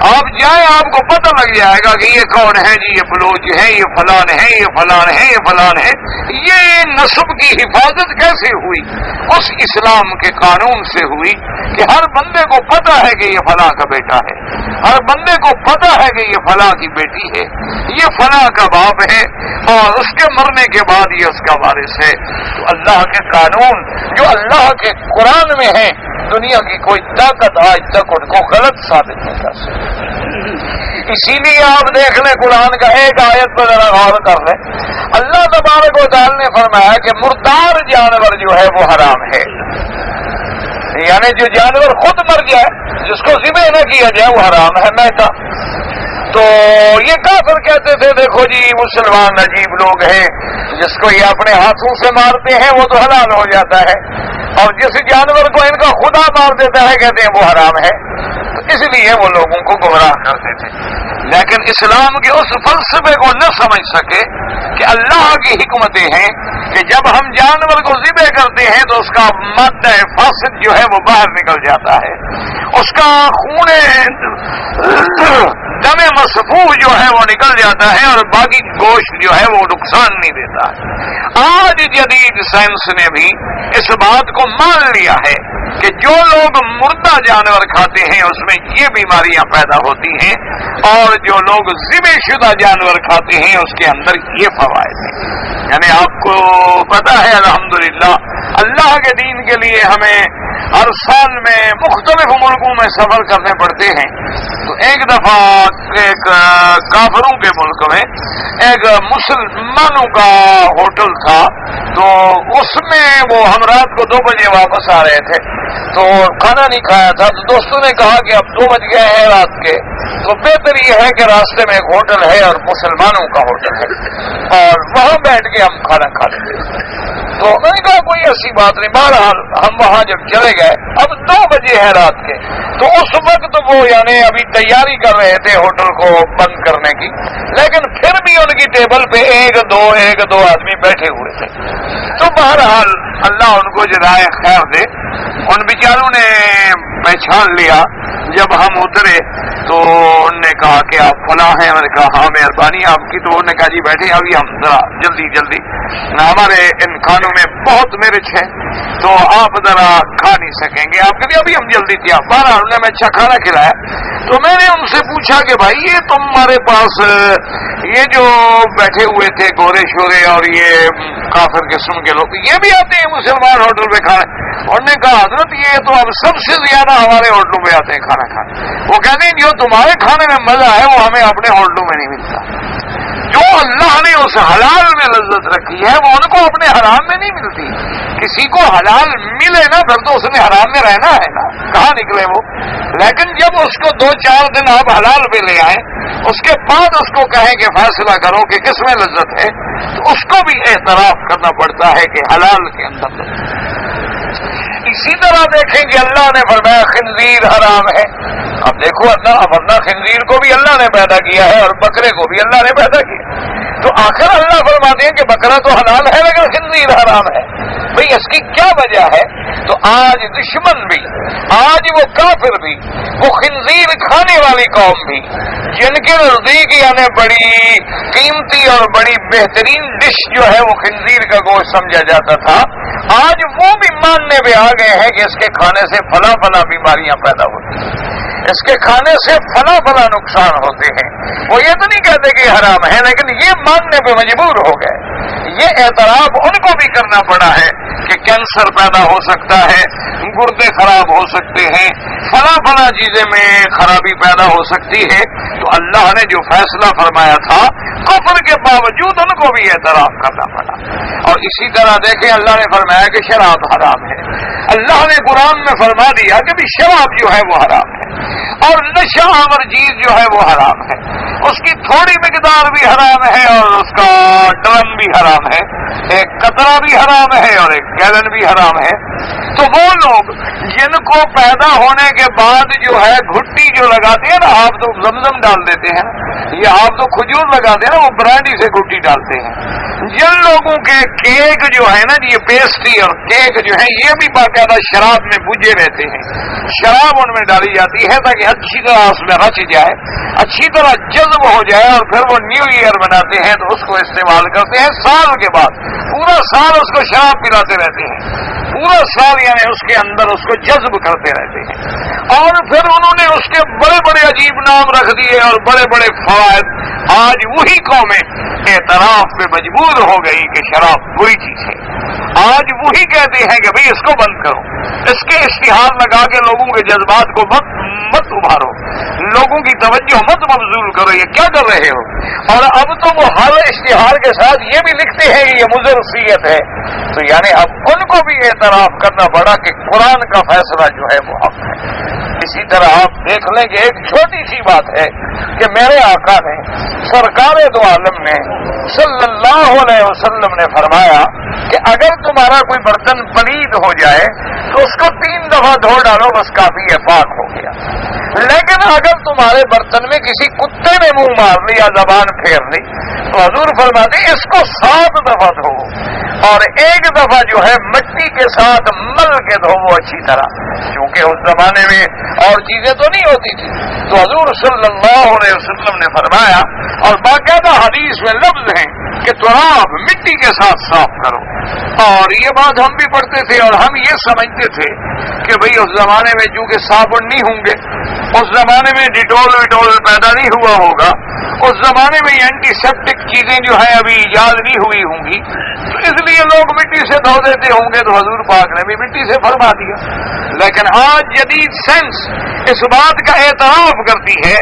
آپ جائیں آپ کو پتہ لگ جائے گا کہ یہ کون ہے جی، یہ بلوچ ہے، یہ فلان ہے، یہ فلان ہے، یہ فلان ہے. یہ نسب کی حفاظت کیسے ہوئی؟ اس اسلام کے قانون سے ہوئی کہ ہر بندے کو پتہ ہے کہ یہ فلاں کا بیٹا ہے، ہر بندے کو پتہ ہے کہ یہ فلاں کی بیٹی ہے، یہ فلاں کا باپ ہے، اور اس کے مرنے کے بعد یہ اس کا وارث ہے. تو اللہ کے قانون جو اللہ کے قرآن میں ہیں، دنیا کی کوئی طاقت آج تک ان کو غلط ثابت نہیں کر سکتی. اسی لیے آپ دیکھ لیں قرآن کا ایک آیت پر ذرا غور کر لیں. اللہ تبارک و تعالی نے فرمایا کہ مردار جانور جو ہے وہ حرام ہے، یعنی جو جانور خود مر جائے جس کو ذبح نہ کیا جائے وہ حرام ہے، میتا. تو یہ کافر کہتے تھے دیکھو جی مسلمان عجیب لوگ ہیں، جس کو یہ اپنے ہاتھوں سے مارتے ہیں وہ تو حلال ہو جاتا ہے، اور جس جانور کو ان کا خدا مار دیتا ہے کہتے ہیں وہ حرام ہے. تو اس لیے وہ لوگوں کو گمراہ کرتے تھے. لیکن اسلام کے اس فلسفے کو نہ سمجھ سکے کہ اللہ کی حکمتیں ہیں کہ جب ہم جانور کو ذبح کرتے ہیں تو اس کا مادہ فاسد جو ہے وہ باہر نکل جاتا ہے، اس کا خون دم مصفوح جو ہے وہ نکل جاتا ہے، اور باقی گوشت جو ہے وہ نقصان نہیں دیتا ہے. آج جدید سائنس نے بھی اس بات کو مان لیا ہے کہ جو لوگ مردہ جانور کھاتے ہیں اس میں یہ بیماریاں پیدا ہوتی ہیں، اور جو لوگ ذبح شدہ جانور کھاتے ہیں اس کے اندر یہ فوائد ہیں. یعنی آپ کو پتہ ہے الحمدللہ اللہ کے دین کے لیے ہمیں ہر سال میں مختلف ملکوں میں سفر کرنے پڑتے ہیں. تو ایک دفعہ ایک کافروں کے ملک میں ایک مسلمانوں کا ہوٹل تھا، تو اس میں وہ ہم رات کو 2 بجے واپس آ رہے تھے تو کھانا نہیں کھایا تھا. تو دوستوں نے کہا کہ اب 2 بج گئے ہیں رات کے، تو بہتر یہ ہے کہ راستے میں ایک ہوٹل ہے اور مسلمانوں کا ہوٹل ہے اور وہاں بیٹھ کے ہم کھانا کھا لیں گے. تو میں نے کہا کوئی ایسی بات نہیں. بہرحال ہم وہاں جب چلے گئے، اب 2 بجے ہیں رات کے، تو اس وقت وہ یعنی ابھی تیاری کر رہے تھے ہوٹل کو بند کرنے کی، لیکن پھر بھی ان کی ٹیبل پہ ایک دو آدمی بیٹھے ہوئے تھے. تو بہرحال اللہ ان کو جزائے خیر دے، ان بیچاروں نے پہچان لیا. جب ہم اترے تو انہوں نے کہا کہ آپ فلاں ہیں، میں نے کہا ہاں مہربانی آپ کی. تو انہوں نے کہا جی بیٹھے، ابھی ہم ذرا جلدی ہمارے ان کھانوں میں بہت مرچ ہے تو آپ ذرا کھا نہیں سکیں گے، آپ کے لیے ابھی ہم جلدی تھے. بارہ انہوں نے میں اچھا کھانا کھلایا. تو میں نے ان سے پوچھا کہ بھائی یہ تمہارے پاس یہ جو بیٹھے ہوئے تھے گورے شورے اور یہ کافر قسم کے لوگ، یہ بھی آتے ہیں مسلمان ہوٹل پہ کھانے؟ انہوں نے کہا حضرت یہ تو اب سب سے زیادہ ہمارے ہوٹلوں پہ آتے ہیں کھانا کھانے. وہ کہتے ہیں جو تمہارے کھانے میں مزہ ہے وہ ہمیں اپنے ہوٹلوں میں نہیں ملتا. جو اللہ نے اس حلال میں لذت رکھی ہے وہ ان کو اپنے حرام میں نہیں ملتی. کسی کو حلال ملے نا پھر تو اس نے حرام میں رہنا ہے نا، کہاں نکلے وہ. لیکن جب اس کو 2-4 دن آپ حلال پہ لے آئیں اس کے بعد اس کو کہیں کہ فیصلہ کرو کہ کس میں لذت ہے، تو اس کو بھی اعتراف کرنا پڑتا ہے کہ حلال کے اندر لذت ہے۔ اسی طرح دیکھیں کہ اللہ نے فرمایا خنزیر حرام ہے۔ اب دیکھو ورنہ خنزیر کو بھی اللہ نے پیدا کیا ہے اور بکرے کو بھی اللہ نے پیدا کیا، تو آخر اللہ فرماتے ہیں کہ بکرا تو حلال ہے لیکن خنزیر حرام ہے۔ بھئی اس کی کیا وجہ ہے؟ تو آج دشمن بھی، آج وہ کافر بھی، وہ خنزیر کھانے والی قوم بھی، جن کے نزدیک یعنی بڑی قیمتی اور بڑی بہترین ڈش جو ہے وہ خنزیر کا گوشت سمجھا جاتا تھا، آج وہ بھی ماننے پہ آ گئے ہیں کہ اس کے کھانے سے فلاں فلاں بیماریاں پیدا ہوتی ہیں، اس کے کھانے سے فلاں فلاں نقصان ہوتے ہیں۔ وہ یہ تو نہیں کہتے کہ حرام ہے، لیکن یہ ماننے پہ مجبور ہو گئے۔ یہ اعتراف ان کو بھی کرنا پڑا ہے کہ کینسر پیدا ہو سکتا ہے، گردے خراب ہو سکتے ہیں، فلاں فلاں چیزیں میں خرابی پیدا ہو سکتی ہے۔ تو اللہ نے جو فیصلہ فرمایا تھا کفر کے باوجود ان کو بھی اعتراف کرنا پڑا۔ اور اسی طرح دیکھیں اللہ نے فرمایا کہ شراب حرام ہے۔ اللہ نے قرآن میں فرما دیا کہ بھی شراب جو ہے وہ حرام ہے، اور نشہ آور چیز جو ہے وہ حرام ہے، اس کی تھوڑی مقدار بھی حرام ہے اور اس کا ڈرم بھی حرام ہے، ایک قطرہ بھی حرام ہے اور ایک گیلن بھی حرام ہے۔ تو وہ لوگ جن کو پیدا ہونے کے بعد جو ہے گھٹی جو لگاتے ہیں نا، آپ تو زمزم ڈال دیتے ہیں، یا آپ تو کھجور لگاتے ہیں نا، وہ برانڈی سے گھٹی ڈالتے ہیں۔ جن لوگوں کے کیک جو ہے نا، یہ پیسٹری اور کیک جو ہے یہ بھی باقاعدہ شراب میں بجے رہتے ہیں، شراب ان میں ڈالی جاتی ہے تاکہ اچھی طرح اس میں رچ جائے، اچھی طرح جذب ہو جائے، اور پھر وہ نیو ایئر بناتے ہیں تو اس کو استعمال کرتے ہیں۔ سال کے بعد پورا سال اس کو شراب پلاتے رہتے ہیں، پورا سال یعنی اس کے اندر اس کو جذب کرتے رہتے ہیں، اور پھر انہوں نے اس کے بڑے بڑے عجیب نام رکھ دیے اور بڑے بڑے فوائد۔ آج وہی قومیں اعتراف پہ مجبور ہو گئی کہ شراب بری چیز ہے، آج وہی کہتے ہیں کہ بھئی اس کو بند کرو، اس کے اشتہار لگا کے لوگوں کے جذبات کو مت ابھارو، لوگوں کی توجہ مت مبذول کرو، یہ کیا کر رہے ہو؟ اور اب تو وہ ہر اشتہار کے ساتھ یہ بھی لکھتے ہیں کہ یہ مضر وصیت ہے۔ تو یعنی اب ان کو بھی اعتراف کرنا پڑا کہ قرآن کا فیصلہ جو ہے وہ حق ہے۔ اسی طرح آپ دیکھ لیں کہ ایک چھوٹی سی بات ہے کہ میرے آقا نے سرکار دو عالم نے صلی اللہ علیہ وسلم نے فرمایا کہ اگر تمہارا کوئی برتن پلید ہو جائے تو اس کو 3 دفعہ دھو ڈالو، بس کافی ہے، پاک ہو گیا۔ لیکن اگر تمہارے برتن میں کسی کتے نے منہ مار لی یا زبان پھیر لی تو حضور فرماتے ہیں اس کو 7 دفعہ دھو، اور 1 دفعہ جو ہے مٹی کے ساتھ مل کے دھو اچھی طرح، کیونکہ اس زمانے میں اور چیزیں تو نہیں ہوتی تھی۔ تو حضور صلی اللہ علیہ وسلم نے فرمایا، اور باقاعدہ حدیث میں لفظ ہیں کہ تراب مٹی کے ساتھ صاف کرو۔ اور یہ بات ہم بھی پڑھتے تھے اور ہم یہ سمجھتے تھے کہ بھئی اس زمانے میں چونکہ صابن نہیں ہوں گے، اس زمانے میں ڈیٹول ویٹول پیدا نہیں ہوا ہوگا، اس زمانے میں اینٹی سیپٹک چیزیں جو ہیں ابھی ایجاد نہیں ہوئی ہوں گی، تو اس لیے لوگ مٹی سے دھو دیتے ہوں گے، تو حضور پاک نے بھی مٹی سے فرما دیا۔ لیکن آج جدید سائنس اس بات کا اعتراف کرتی ہے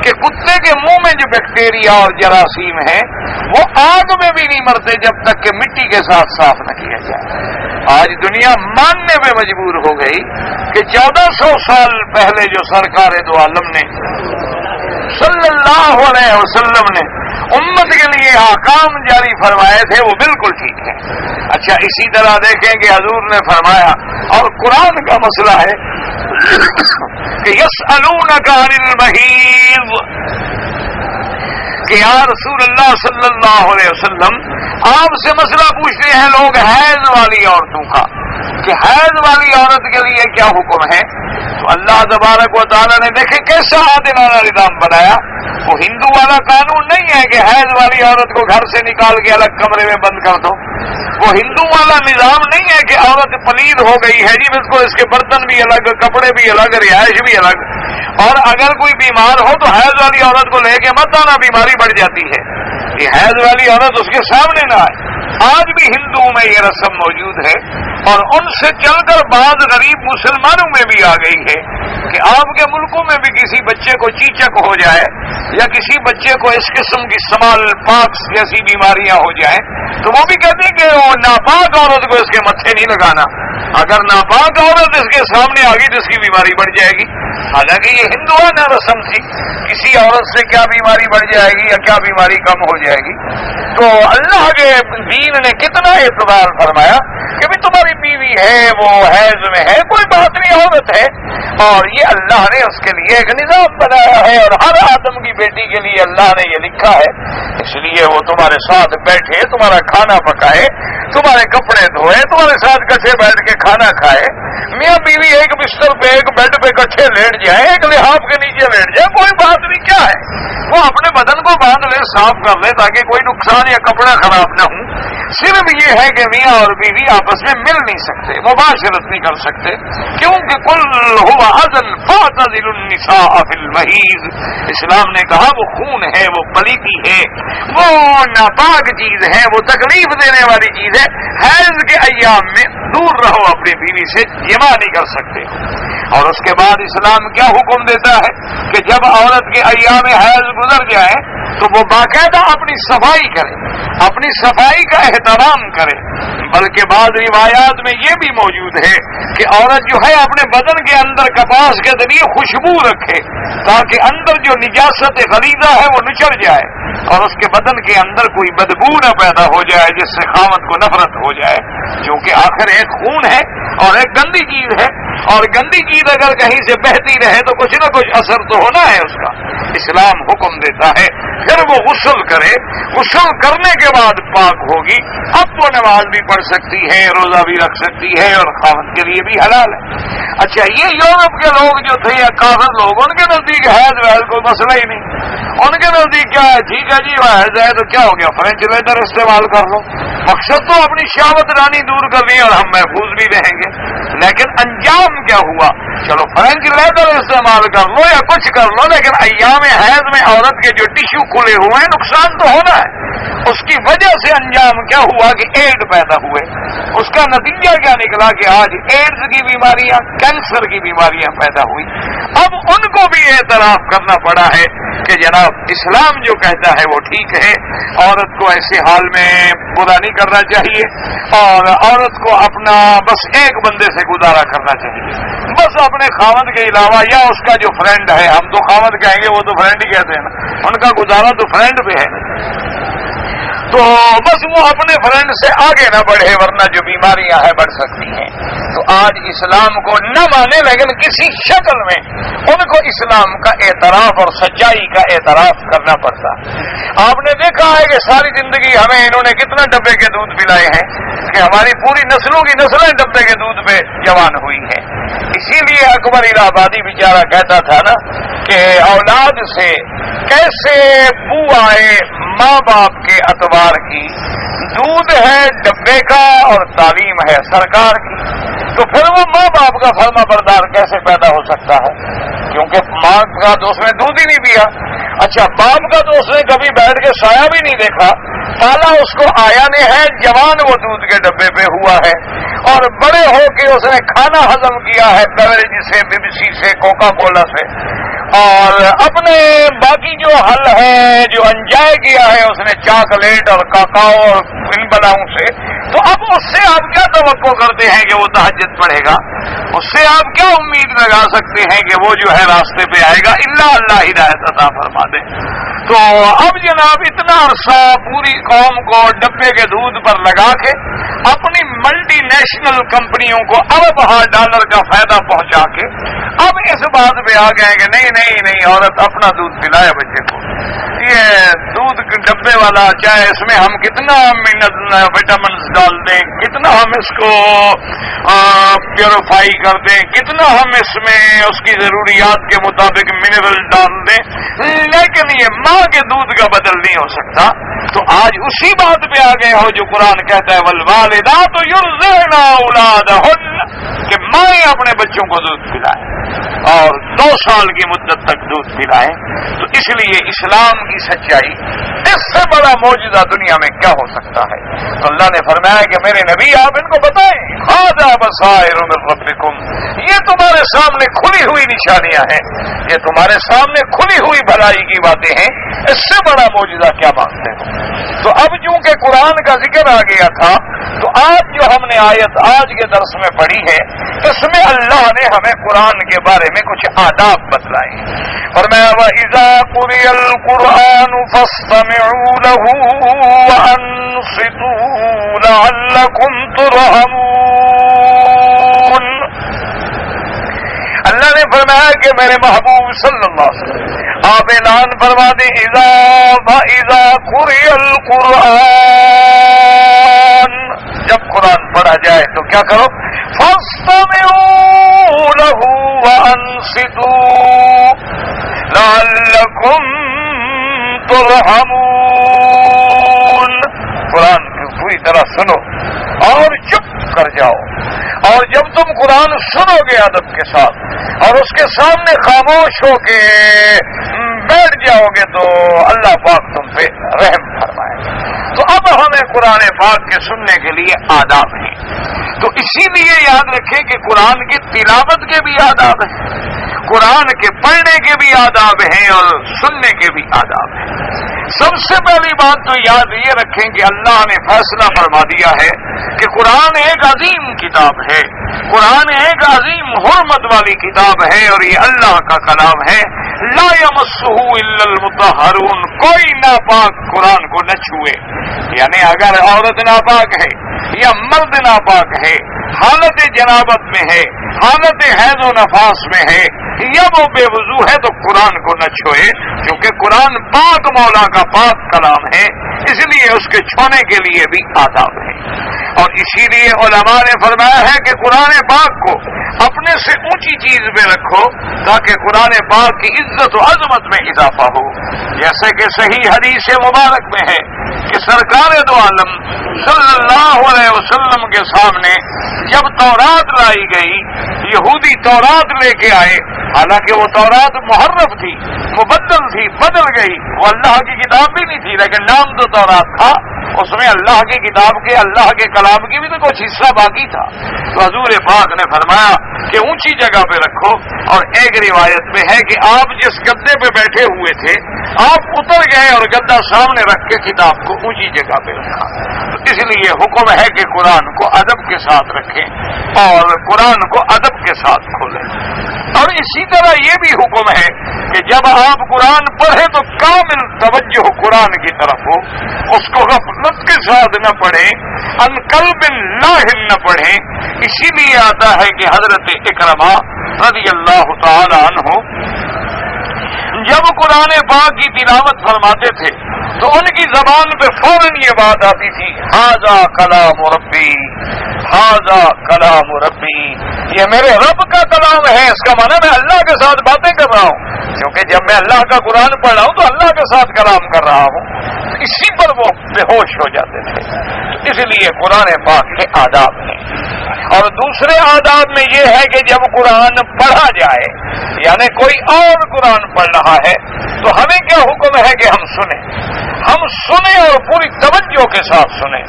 کہ کتے کے منہ میں جو بیکٹیریا اور جراثیم ہیں وہ آگ میں بھی نہیں مرتے جب تک کہ مٹی کے ساتھ صاف نہ کیا جائے۔ آج دنیا ماننے میں مجبور ہو گئی کہ 1400 سال پہلے جو سرکار دو عالم نے صلی اللہ علیہ وسلم نے امت کے لیے احکام جاری فرمائے تھے وہ بالکل ٹھیک ہے۔ اچھا، اسی طرح دیکھیں کہ حضور نے فرمایا، اور قرآن کا مسئلہ ہے کہ یسألونک عن المحیض، کہ یا رسول اللہ صلی اللہ علیہ وسلم آپ سے مسئلہ پوچھتے ہیں لوگ حیض والی عورتوں کا، کہ حیض والی عورت کے لیے کیا حکم ہے؟ تو اللہ تبارک و تعالیٰ نے دیکھے کیسا عادلانہ نظام بنایا۔ وہ ہندو والا قانون نہیں ہے کہ حیض والی عورت کو گھر سے نکال کے الگ کمرے میں بند کر دو، وہ ہندو والا نظام نہیں ہے کہ عورت پلید ہو گئی ہے جی اس کو اس کے برتن بھی الگ، کپڑے بھی الگ، رہائش بھی الگ، اور اگر کوئی بیمار ہو تو حیض والی عورت کو لے کے مت آنا، بیماری بڑھ جاتی ہے، یہ حیض والی عورت اس کے سامنے نہ آئے۔ آج بھی ہندوؤں میں یہ رسم موجود ہے، اور ان سے چل کر بعض غریب مسلمانوں میں بھی آ گئی ہے کہ آپ کے ملکوں میں بھی کسی بچے کو چیچک ہو جائے یا کسی بچے کو اس قسم کی سمال پاکس جیسی بیماریاں ہو جائیں تو وہ بھی کہتے ہیں کہ وہ ناپاک عورت کو اس کے متھے نہیں لگانا، اگر ناپاک عورت اس کے سامنے آ گئی تو اس کی بیماری بڑھ جائے گی۔ حالانکہ یہ ہندوانہ رسم تھی، کسی عورت سے کیا بیماری بڑھ جائے گی یا کیا بیماری کم ہو جائے گی. تو اللہ کے دین نے کتنا اعتبار فرمایا کہ بھی تمہاری بیوی ہے وہ حیض میں ہے، کوئی بات نہیں، عورت ہے، اور یہ اللہ نے اس کے لیے ایک نظام بنایا ہے، اور ہر آدم کی بیٹی کے لیے اللہ نے یہ لکھا ہے، اس لیے وہ تمہارے ساتھ بیٹھے، تمہارا کھانا پکائے، تمہارے کپڑے دھوئے، تمہارے ساتھ کٹھے بیٹھ کے کھانا کھائے. میاں بیوی ایک بستر پہ ایک بیڈ پہ کٹھے لیٹ جائیں، ایک لحاف کے نیچے لیٹ جائیں، کوئی بات نہیں، کیا ہے، وہ اپنے بدن کو باندھ لے، صاف کر لے تاکہ کوئی نقصان یا کپڑا خراب نہ ہو. صرف یہ ہے کہ میاں اور بیوی آپس میں مل نہیں سکتے، مباشرت نہیں کر سکتے، کیونکہ کل ہوا اذن فاعتزلوا النساء فی المحیض. اسلام نے کہا وہ خون ہے، وہ پلیتی ہے، وہ ناپاک چیز ہے، وہ تکلیف دینے والی چیز ہے، حیض کے ایام میں دور رہو اپنی بیوی سے، جماع نہیں کر سکتے. اور اس کے بعد اسلام کیا حکم دیتا ہے کہ جب عورت کے ایام حیض گزر جائے تو وہ باقاعدہ اپنی صفائی کرے، اپنی صفائی کا احترام کرے. بلکہ بعض روایات میں یہ بھی موجود ہے کہ عورت جو ہے اپنے بدن کے اندر کپاس کے ذریعے خوشبو رکھے تاکہ اندر جو نجاست غلیظہ ہے وہ نچڑ جائے اور اس کے بدن کے اندر کوئی بدبو نہ پیدا ہو جائے جس سے خاوند کو نفرت ہو جائے، کیونکہ آخر ایک خون ہے اور ایک گندی چیز ہے، اور گندی چیز اگر کہیں سے بہتی رہے تو کچھ نہ کچھ اثر تو ہونا ہے اس کا. اسلام حکم دیتا ہے پھر وہ غسل کرے، غسل کرنے کے بعد پاک ہوگی، اب وہ نماز بھی پڑھ سکتی ہے، روزہ بھی رکھ سکتی ہے، اور خاوند کے لیے بھی حلال ہے. اچھا، یہ یورپ کے لوگ جو تھے یا کافر لوگ، ان کے نزدیک حیض ویض کوئی مسئلہ ہی نہیں، ان کے نزدیک کیا ہے، ٹھیک ہے جی حیض ہے تو کیا ہو گیا، فرینچ لیدر استعمال کر لو، مقصد تو اپنی شہوت رانی دور کرنی اور ہم محفوظ بھی رہیں گے. لیکن انجام کیا ہوا، چلو فرینچ لیدر استعمال کر لو یا کچھ کر لو، لیکن ایام حیض میں عورت کے جو ٹیشو کھلے ہوئے ہیں نقصان تو ہونا ہے. اس کی وجہ سے انجام کیا ہوا کہ ایڈ پیدا ہوئے. اس کا نتیجہ کیا نکلا کہ آج ایڈز کی بیماریاں، کینسر کی بیماریاں پیدا ہوئی. اب ان کو بھی اعتراف کرنا پڑا ہے کہ جناب اسلام جو کہتا ہے وہ ٹھیک ہے، عورت کو ایسے حال میں برا نہیں کرنا چاہیے، اور عورت کو اپنا بس ایک بندے سے گزارا کرنا چاہیے، بس اپنے خاوند کے علاوہ، یا اس کا جو فرینڈ ہے، ہم تو خاوند کہیں گے، وہ تو فرینڈ ہی کہتے ہیں نا، ان کا گزارا تو فرینڈ پہ ہے، تو بس وہ اپنے فرینڈ سے آگے نہ بڑھے ورنہ جو بیماریاں ہیں بڑھ سکتی ہیں. تو آج اسلام کو نہ مانے لیکن کسی شکل میں ان کو اسلام کا اعتراف اور سچائی کا اعتراف کرنا پڑتا. آپ نے دیکھا ہے کہ ساری زندگی ہمیں انہوں نے کتنا ڈبے کے دودھ پلائے ہیں کہ ہماری پوری نسلوں کی نسلیں ڈبے کے دودھ پہ جوان ہوئی ہیں. اسی لیے اکبر الہ آبادی بیچارہ کہتا تھا نا کہ اولاد سے کیسے بو آئے ماں باپ کے اتوار کی، دودھ ہے ڈبے کا اور تعلیم ہے سرکار کی، تو پھر وہ ماں باپ کا فرما بردار کیسے پیدا ہو سکتا ہے، کیونکہ ماں کا تو اس نے دودھ ہی نہیں پیا. اچھا، باپ کا تو اس نے کبھی بیٹھ کے سایہ بھی نہیں دیکھا، پالا اس کو آیا نے ہے، جوان وہ دودھ کے ڈبے پہ ہوا ہے، اور بڑے ہو کے اس نے کھانا ہضم کیا ہے بیوریج سے، BBC سے، کوکا کولا سے، اور اپنے باقی جو حل ہے جو انجوائے کیا ہے اس نے چاکلیٹ اور کاکاؤ اور ان بلاؤں سے. تو اب اس سے آپ کیا توقع کرتے ہیں کہ وہ تہجد پڑھے گا، اس سے آپ کیا امید لگا سکتے ہیں کہ وہ جو ہے راستے پہ آئے گا، اللہ ہدایت عطا فرما دے. تو اب جناب اتنا عرصہ پوری قوم کو ڈبے کے دودھ پر لگا کے اپنی ملٹی نیشنل کمپنیوں کو $1 کا فائدہ پہنچا کے اب اس بات پہ آ گئے کہ نہیں عورت اپنا دودھ پلائے بچے کو. یہ دودھ ڈبے والا چاہے اس میں ہم کتنا وٹامنس ڈال دیں، کتنا ہم اس کو پیوریفائی کر دیں، کتنا ہم اس میں اس کی ضروریات کے مطابق منرل ڈال دیں، لیکن یہ ماں کے دودھ کا بدل نہیں ہو سکتا. تو آج اسی بات پہ آ گئے ہو جو قرآن کہتا ہے والوالدات یرضعن اولادہن، کہ مائیں اپنے بچوں کو دودھ پلائیں اور 2 سال کی مدت تک دودھ پلائیں. تو اس لیے اسلام کی سچائی، اس سے بڑا معجزہ دنیا میں کیا ہو سکتا ہے. تو اللہ نے فرمایا کہ میرے نبی آپ ان کو بتائیں، ھذا بصائر من ربکم، یہ تمہارے سامنے کھلی ہوئی نشانیاں ہیں، یہ تمہارے سامنے کھلی ہوئی بھلائی کی باتیں ہیں، اس سے بڑا معجزہ کیا مانگتے ہو. تو اب چونکہ قرآن کا ذکر آ گیا تھا تو آج جو ہم نے آیت آج کے درس میں پڑھی ہے اس میں اللہ نے ہمیں قرآن کے بارے میں کچھ آداب بتلائے اور میں وَإِذَا قُرِئَ الْقُرْآنُ فَاسْتَمِعُوا لَهُ وَأَنصِتُوا لَعَلَّكُمْ تُرْحَمُونَ۔ اللہ نے فرمایا کہ میرے محبوب صلی اللہ علیہ وسلم آپ اعلان فرما دیں اذا قرئ القرآن، جب قرآن پڑھا جائے تو کیا کرو؟ فاستمعوا له وانصتوا لعلكم ترحمون۔ قرآن کو پوری طرح سنو اور چپ کر جاؤ، اور جب تم قرآن سنو گے ادب کے ساتھ اور اس کے سامنے خاموش ہو کے بیٹھ جاؤ گے تو اللہ پاک تم پہ رحم فرمائے گا۔ تو اب ہمیں قرآن پاک کے سننے کے لیے آداب ہیں، تو اسی لیے یاد رکھیں کہ قرآن کی تلاوت کے بھی آداب ہیں، قرآن کے پڑھنے کے بھی آداب ہیں اور سننے کے بھی آداب ہیں۔ سب سے پہلی بات تو یاد یہ رکھیں کہ اللہ نے فیصلہ فرما دیا ہے کہ قرآن ایک عظیم کتاب ہے، قرآن ایک عظیم حرمت والی کتاب ہے اور یہ اللہ کا کلام ہے۔ لا یمسہ الا المطہرون، کوئی ناپاک قرآن کو نہ چھوئے، یعنی اگر عورت ناپاک ہے یا مرد ناپاک ہے، حالت جنابت میں ہے، حالت حیض و نفاس میں ہے یا وہ بے وضو ہے تو قرآن کو نہ چھوئے، کیونکہ قرآن پاک مولا کا پاک کلام ہے، اس لیے اس کے چھونے کے لیے بھی آداب ہے۔ اور اسی لیے علماء نے فرمایا ہے کہ قرآن پاک کو اپنے سے اونچی چیز میں رکھو تاکہ قرآن پاک کی عزت و عظمت میں اضافہ ہو، جیسے کہ صحیح حدیث مبارک میں ہے کہ سرکار دو عالم صلی اللہ علیہ وسلم کے سامنے جب تورات لائی گئی، یہودی تورات لے کے آئے، حالانکہ وہ تورات محرف تھی، مبدل تھی، بدل گئی، وہ اللہ کی کتاب بھی نہیں تھی لیکن نام تو تورات تھا، اس میں اللہ کی کتاب کے، اللہ کے کلام کی بھی تو کچھ حصہ باقی تھا۔ تو حضور پاک نے فرمایا کہ اونچی جگہ پہ رکھو، اور ایک روایت میں ہے کہ آپ جس گدے پہ بیٹھے ہوئے تھے آپ اتر گئے اور گدا سامنے رکھ کے کتاب کو اونچی جگہ پہ رکھا۔ تو اس لیے حکم ہے کہ قرآن کو ادب کے ساتھ رکھیں اور قرآن کو ادب کے ساتھ کھولیں، اور اسی طرح یہ بھی حکم ہے کہ جب آپ قرآن پڑھیں تو کامل توجہ قرآن کی طرف ہو، اس کو غفلت کے ساتھ نہ پڑھیں، ان قلب لاہن نہ پڑھیں۔ اسی لیے آتا ہے کہ حضرت اکرمہ رضی اللہ تعالی عنہ جب قرآن پاک کی تلاوت فرماتے تھے تو ان کی زبان پہ فوراً یہ بات آتی تھی، ھذا کلام ربی، ھذا کلام ربی، یہ میرے رب کا کلام ہے۔ اس کا معنی میں اللہ کے ساتھ باتیں کر رہا ہوں، کیونکہ جب میں اللہ کا قرآن پڑھ رہا ہوں تو اللہ کے ساتھ کلام کر رہا ہوں۔ اسی پر وہ بے ہوش ہو جاتے تھے۔ اس لیے قرآن پاک کے آداب ہیں، اور دوسرے آداب میں یہ ہے کہ جب قرآن پڑھا جائے، یعنی کوئی اور قرآن پڑھ رہا ہے تو ہمیں کیا حکم ہے کہ ہم سنیں اور پوری توجہ کے ساتھ سنیں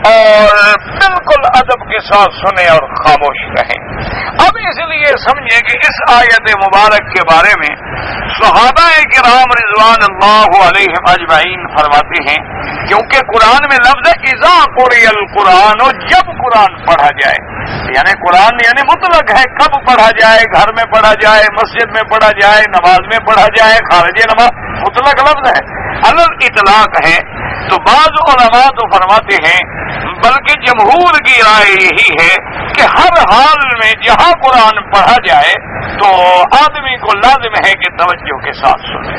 اور بالکل ادب کے ساتھ سنیں اور خاموش رہیں۔ اب اس لیے سمجھیں کہ اس آیت مبارک کے بارے میں صحابہ کرام رضوان اللہ علیہم اجمعین فرماتے ہیں، کیونکہ قرآن میں لفظ ہے اذا قرئ القرآن، جب قرآن پڑھا جائے، یعنی قرآن یعنی مطلق ہے، کب پڑھا جائے، گھر میں پڑھا جائے، مسجد میں پڑھا جائے، نماز میں پڑھا جائے، خارج نماز، مطلق لفظ ہے، الگ اطلاق ہے۔ تو بعض علماء تو فرماتے ہیں، بلکہ جمہور کی رائے یہی ہے کہ ہر حال میں جہاں قرآن پڑھا جائے تو آدمی کو لازم ہے کہ توجہ کے ساتھ سنے۔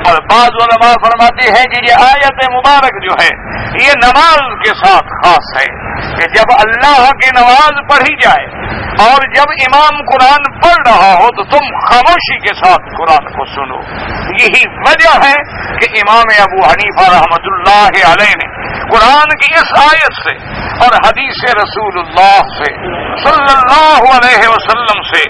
اور بعض علماء فرماتے ہیں کہ یہ آیت مبارک جو ہے یہ نماز کے ساتھ خاص ہے، کہ جب اللہ کی نماز پڑھی جائے اور جب امام قرآن پڑھ رہا ہو تو تم خاموشی کے ساتھ قرآن کو سنو۔ یہی وجہ ہے کہ امام ابو حنیفہ رحمۃ اللہ علیہ نے قرآن کی اس آیت سے اور حدیث رسول اللہ سے صلی اللہ علیہ وسلم سے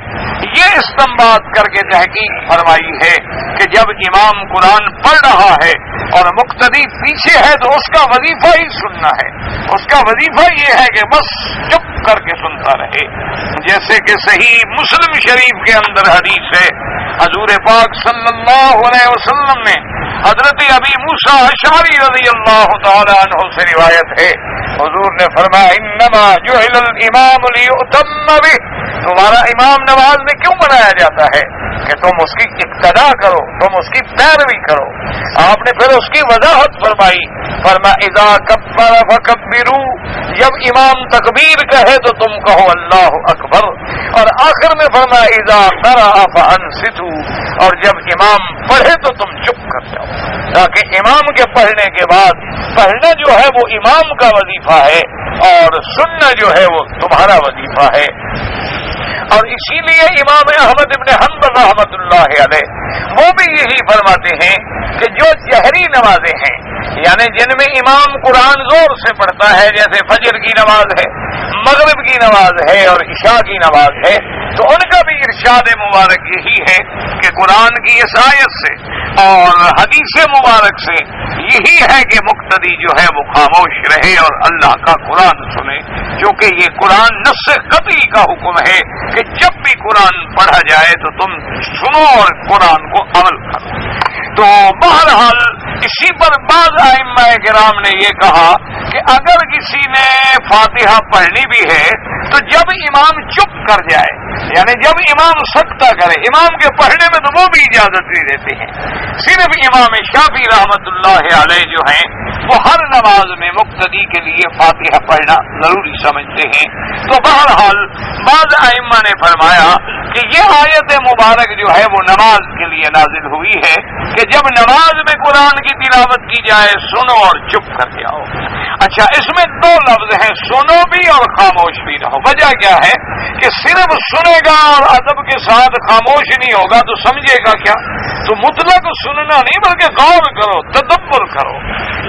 یہ استنباط کر کے تحقیق فرمائی ہے کہ جب امام قرآن پڑھ رہا ہے اور مقتدی پیچھے ہے تو اس کا وظیفہ ہی سننا ہے، اس کا وظیفہ یہ ہے کہ بس چپ کر کے سنتا رہے۔ جیسے کہ صحیح مسلم شریف کے اندر حدیث ہے، حضور پاک صلی اللہ علیہ وسلم نے حضرت ابی موسیٰ اشعری رضی اللہ تعالی عنہ سے روایت ہے، حضور نے فرمایا انما جعل الامام لیؤتم بہ، تمہارا امام نماز میں کیوں بنایا جاتا ہے کہ تم اس کی اقتدا کرو، تم اس کی پیروی کرو۔ آپ نے پھر اس کی وضاحت فرمائی، فرمایا اذا کبر فکبروا، جب امام تکبیر کہے تو تم کہو اللہ اکبر، اور آخر میں فرمایا اذا قرأ فانصتوا، اور جب امام پڑھے تو تم چپ کر جاؤ، تاکہ امام کے پڑھنے کے بعد پڑھنا جو ہے وہ امام کا وظیفہ ہے اور سننا جو ہے وہ تمہارا وظیفہ ہے۔ اور اسی لیے امام احمد ابن حنبل رحمۃ اللہ علیہ وہ بھی یہی فرماتے ہیں کہ جو جہری نمازیں ہیں، یعنی جن میں امام قرآن زور سے پڑھتا ہے، جیسے فجر کی نماز ہے، مغرب کی نماز ہے اور عشاء کی نماز ہے، تو ان کا بھی ارشاد مبارک یہی ہے کہ قرآن کی اس آیت سے اور حدیث مبارک سے یہی ہے کہ مقتدی جو ہے وہ خاموش رہے اور اللہ کا قرآن سنے، کیونکہ یہ قرآن نص قطعی کا حکم ہے کہ جب بھی قرآن پڑھا جائے تو تم سنو اور قرآن کو عمل کرو۔ تو بہرحال اسی پر بعض ائمہ کرام نے یہ کہا کہ اگر کسی نے فاتحہ پڑھنی بھی ہے تو جب امام چپ کر جائے، یعنی جب امام سکتہ کرے، امام کے پڑھنے میں تو وہ بھی اجازت نہیں دیتے ہیں، صرف امام شافعی رحمۃ اللہ علیہ جو ہیں وہ ہر نماز میں مقتدی کے لیے فاتحہ پڑھنا ضروری سمجھتے ہیں۔ تو بہرحال بعض ائمہ نے فرمایا کہ یہ آیت مبارک جو ہے وہ نماز کے لیے نازل ہوئی ہے کہ جب نماز میں قرآن کی تلاوت کی جائے سنو اور چپ کر جاؤ۔ اچھا، اس میں دو لفظ ہیں، سنو بھی اور خاموش بھی رہو۔ وجہ کیا ہے کہ صرف سنے گا اور ادب کے ساتھ خاموش نہیں ہوگا تو سمجھے گا کیا؟ تو مطلق سننا نہیں بلکہ غور کرو، تدبر کرو۔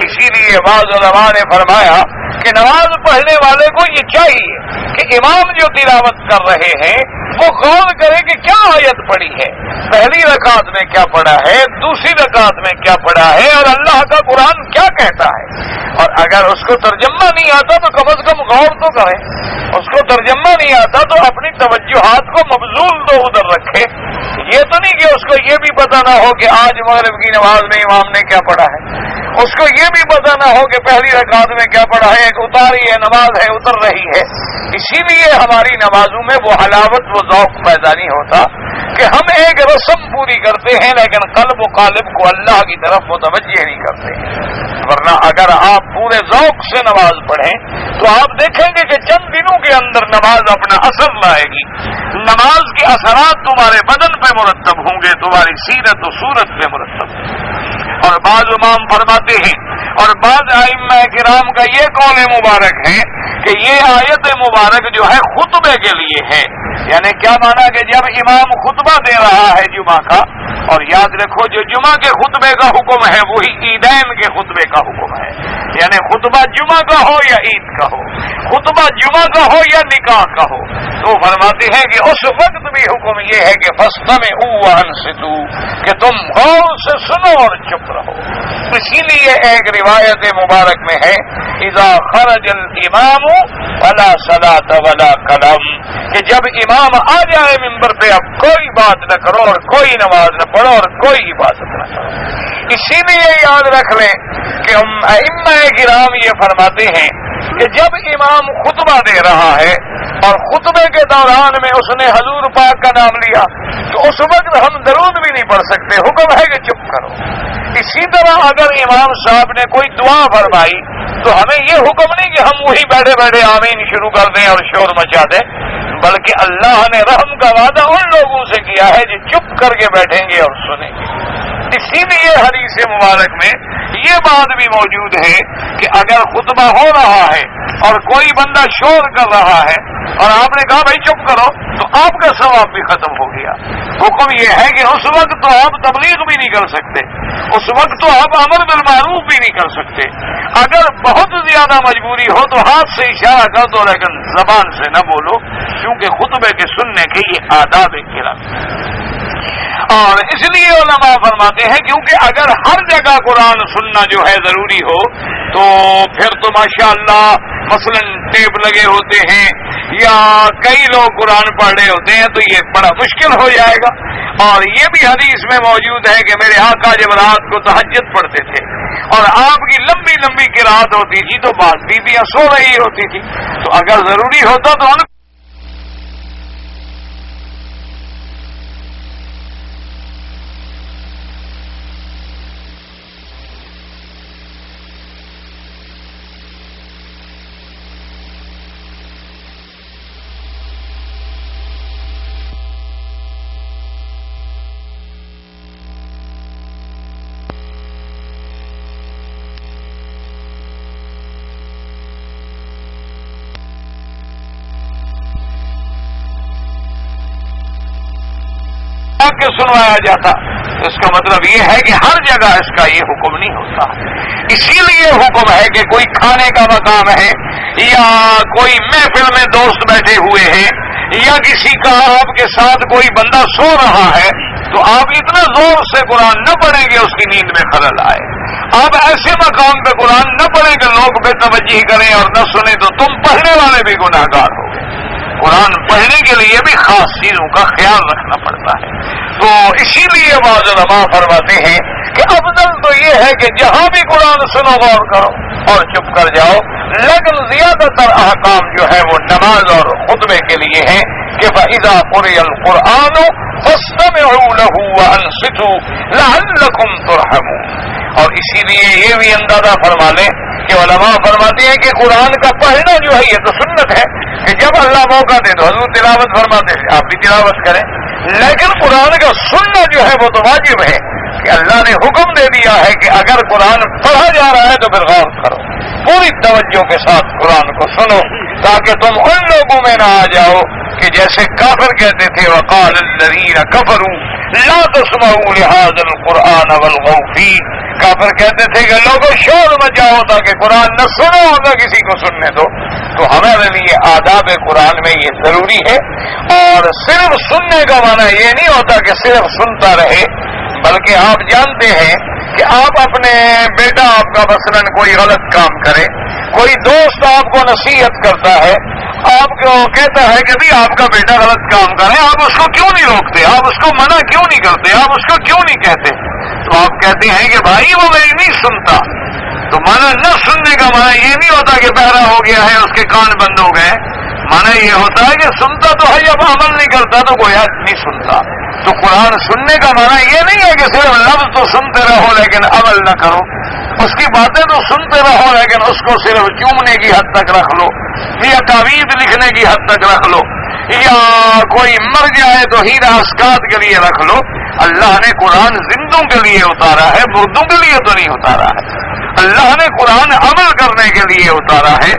اسی لیے بعض علماء نے فرمایا کہ نماز پڑھنے والے کو یہ چاہیے کہ امام جو تلاوت کر رہے ہیں وہ غور کرے کہ کیا آیت پڑھی ہے، پہلی رکعت میں کیا پڑھا ہے، دوسری رکعت میں کیا پڑھا ہے، اور اللہ کا قرآن کیا کہتا ہے۔ اور اگر اس کو ترجمہ نہیں آتا تو کم از کم غور تو کرے، اس کو ترجمہ نہیں آتا تو اپنی توجہات کو مبذول تو ادھر رکھے۔ یہ تو نہیں کہ اس کو یہ بھی پتہ نہ ہو کہ آج مغرب کی نماز میں امام نے کیا پڑھا ہے، اس کو یہ بھی پتہ نہ ہو کہ پہلی رکعت میں کیا پڑھا ہے، ایک اتاری ہے نماز ہے اتر رہی ہے۔ اسی لیے ہماری نمازوں میں وہ حلاوت و ذوق پیدا نہیں ہوتا کہ ہم ایک رسم پوری کرتے ہیں لیکن قلب و قالب کو اللہ کی طرف متوجہ نہیں کرتے۔ ورنہ اگر آپ پورے ذوق سے نماز پڑھیں تو آپ دیکھیں گے کہ چند دنوں کے اندر نماز اپنا اثر لائے گی، نماز کے اثرات تمہارے بدن پہ مرتب ہوں گے، تمہاری سیرت و صورت پہ مرتب ہوں گے۔ اور بعض امام فرماتے ہیں اور بعض ائمہ کرام کا یہ قول مبارک ہے کہ یہ آیت مبارک جو ہے خطبے کے لیے ہے، یعنی کیا مانا کہ جب امام خطبہ دے رہا ہے جمعہ کا، اور یاد رکھو جو جمعہ کے خطبے کا حکم ہے وہی عیدین کے خطبے کا حکم ہے، یعنی خطبہ جمعہ کا ہو یا عید کا ہو، خطبہ جمعہ کا ہو یا نکاح کا ہو، تو فرماتے ہیں کہ اس وقت بھی حکم یہ ہے کہ فاستمعوا وانصتوا، کہ تم غور سے سنو اور چپ رہو۔ اسی لیے ایک روایت مبارک میں ہے اذا خرج الامام فلا صلاة ولا کلام، کہ جب امام آ جائے ممبر پہ اب کوئی بات نہ کرو اور کوئی نماز نہ پڑھو اور کوئی عبادت نہ کرو۔ اسی لیے یاد رکھ لیں کہ ائمہ کرام یہ فرماتے ہیں کہ جب امام خطبہ دے رہا ہے اور خطبے کے دوران میں اس نے حضور پاک کا نام لیا تو اس وقت ہم درود بھی نہیں پڑھ سکتے، حکم ہے کہ چپ کرو۔ اسی طرح اگر امام صاحب نے کوئی دعا فرمائی تو ہمیں یہ حکم نہیں کہ ہم وہی بیٹھے بیٹھے آمین شروع کر دیں اور شور مچا دیں، بلکہ اللہ نے رحم کا وعدہ ان لوگوں سے کیا ہے جو چپ کر کے بیٹھیں گے اور سنیں گے۔ اسی لیے حدیث مبارک میں یہ بات بھی موجود ہے کہ اگر خطبہ ہو رہا ہے اور کوئی بندہ شور کر رہا ہے اور آپ نے کہا بھائی چپ کرو تو آپ کا ثواب بھی ختم ہو گیا۔ حکم یہ ہے کہ اس وقت تو آپ تبلیغ بھی نہیں کر سکتے، اس وقت تو آپ امر بالمعروف بھی نہیں کر سکتے، اگر بہت زیادہ مجبوری ہو تو ہاتھ سے اشارہ کر دو لیکن زبان سے نہ بولو، کیونکہ خطبے کے سننے کے یہ آداب کرام۔ اور اس لیے علماء فرماتے ہیں کیونکہ اگر ہر جگہ قرآن سننا جو ہے ضروری ہو تو پھر تو ماشاءاللہ مثلا ٹیپ لگے ہوتے ہیں یا کئی لوگ قرآن پڑھ رہے ہوتے ہیں تو یہ بڑا مشکل ہو جائے گا۔ اور یہ بھی حدیث میں موجود ہے کہ میرے آقا جب رات کو تہجد پڑھتے تھے اور آپ کی لمبی لمبی قرات ہوتی تھی تو بعض بیویاں سو رہی ہوتی تھی، تو اگر ضروری ہوتا تو ان کے سنوایا جاتا۔ اس کا مطلب یہ ہے کہ ہر جگہ اس کا یہ حکم نہیں ہوتا، اسی لیے حکم ہے کہ کوئی کھانے کا مقام ہے یا کوئی محفل میں دوست بیٹھے ہوئے ہیں یا کسی کا آپ کے ساتھ کوئی بندہ سو رہا ہے تو آپ اتنا زور سے قرآن نہ پڑھیں گے اس کی نیند میں خلل آئے۔ آپ ایسے مقام پہ قرآن نہ پڑھیں کہ لوگ بے توجہی کریں اور نہ سنیں تو تم پڑھنے والے بھی گناہ گار ہو گے۔ قرآن پڑھنے کے لیے بھی خاص چیزوں کا خیال رکھنا پڑتا ہے، تو اسی لیے بعض علماء فرماتے ہیں کہ افضل تو یہ ہے کہ جہاں بھی قرآن سنو غور کرو اور چپ کر جاؤ، لیکن زیادہ تر احکام جو ہے وہ نماز اور خطبے کے لیے ہیں کہ فَإِذَا قُرِئَ الْقُرْآنُ فَاسْتَمِعُوا لَهُ وَأَنصِتُوا لَعَلَّكُمْ تُرْحَمُونَ۔ اور اسی لیے یہ بھی اندازہ فرما لیں کہ علماء فرماتے ہیں کہ قرآن کا پڑھنا جو ہے یہ تو سنت ہے کہ جب اللہ موقع دے تو حضور تلاوت فرماتے ہیں، آپ بھی تلاوت کریں، لیکن قرآن کا سننا جو ہے وہ تو واجب ہے کہ اللہ نے حکم دے دیا ہے کہ اگر قرآن پڑھا جا رہا ہے تو پھر غور کرو، پوری توجہ کے ساتھ قرآن کو سنو تاکہ تم ان لوگوں میں نہ آ جاؤ کہ جیسے کافر کہتے تھے وقال الذین کفروا لا تسمعوا لهذا القرآن والغوا فیہ، کافر کہتے تھے کہ لوگوں شور مچاؤ تاکہ قرآن نہ سنو نہ کسی کو سننے دو۔ تو ہمارے لیے آداب قرآن میں یہ ضروری ہے، اور صرف سننے کا معنی یہ نہیں ہوتا کہ صرف سنتا رہے، بلکہ آپ جانتے ہیں کہ آپ اپنے بیٹا آپ کا مثلاً کوئی غلط کام کرے، کوئی دوست آپ کو نصیحت کرتا ہے، آپ کو کہتا ہے کہ بھی آپ کا بیٹا غلط کام کرے، آپ اس کو کیوں نہیں روکتے، آپ اس کو منع کیوں نہیں کرتے، آپ اس کو کیوں نہیں کہتے؟ تو آپ کہتے ہیں کہ بھائی وہ میری نہیں سنتا۔ تو مانا نہ سننے کا معنی یہ نہیں ہوتا کہ بہرا ہو گیا ہے اس کے کان بند ہو گئے، مانا یہ ہوتا ہے کہ سنتا تو ہے جب عمل نہیں کرتا تو گویا نہیں سنتا۔ تو قرآن سننے کا معنی یہ نہیں ہے کہ صرف لفظ تو سنتے رہو لیکن عمل نہ کرو، اس کی باتیں تو سنتے رہو لیکن اس کو صرف چومنے کی حد تک رکھ لو یا تعویذ لکھنے کی حد تک رکھ لو یا کوئی مر جائے تو ہیرا اسکات کے لیے رکھ لو۔ اللہ نے قرآن زندوں کے لیے اتارا ہے، مردوں کے لیے تو نہیں اتارا ہے۔ اللہ نے قرآن عمل کرنے کے لیے اتارا ہے،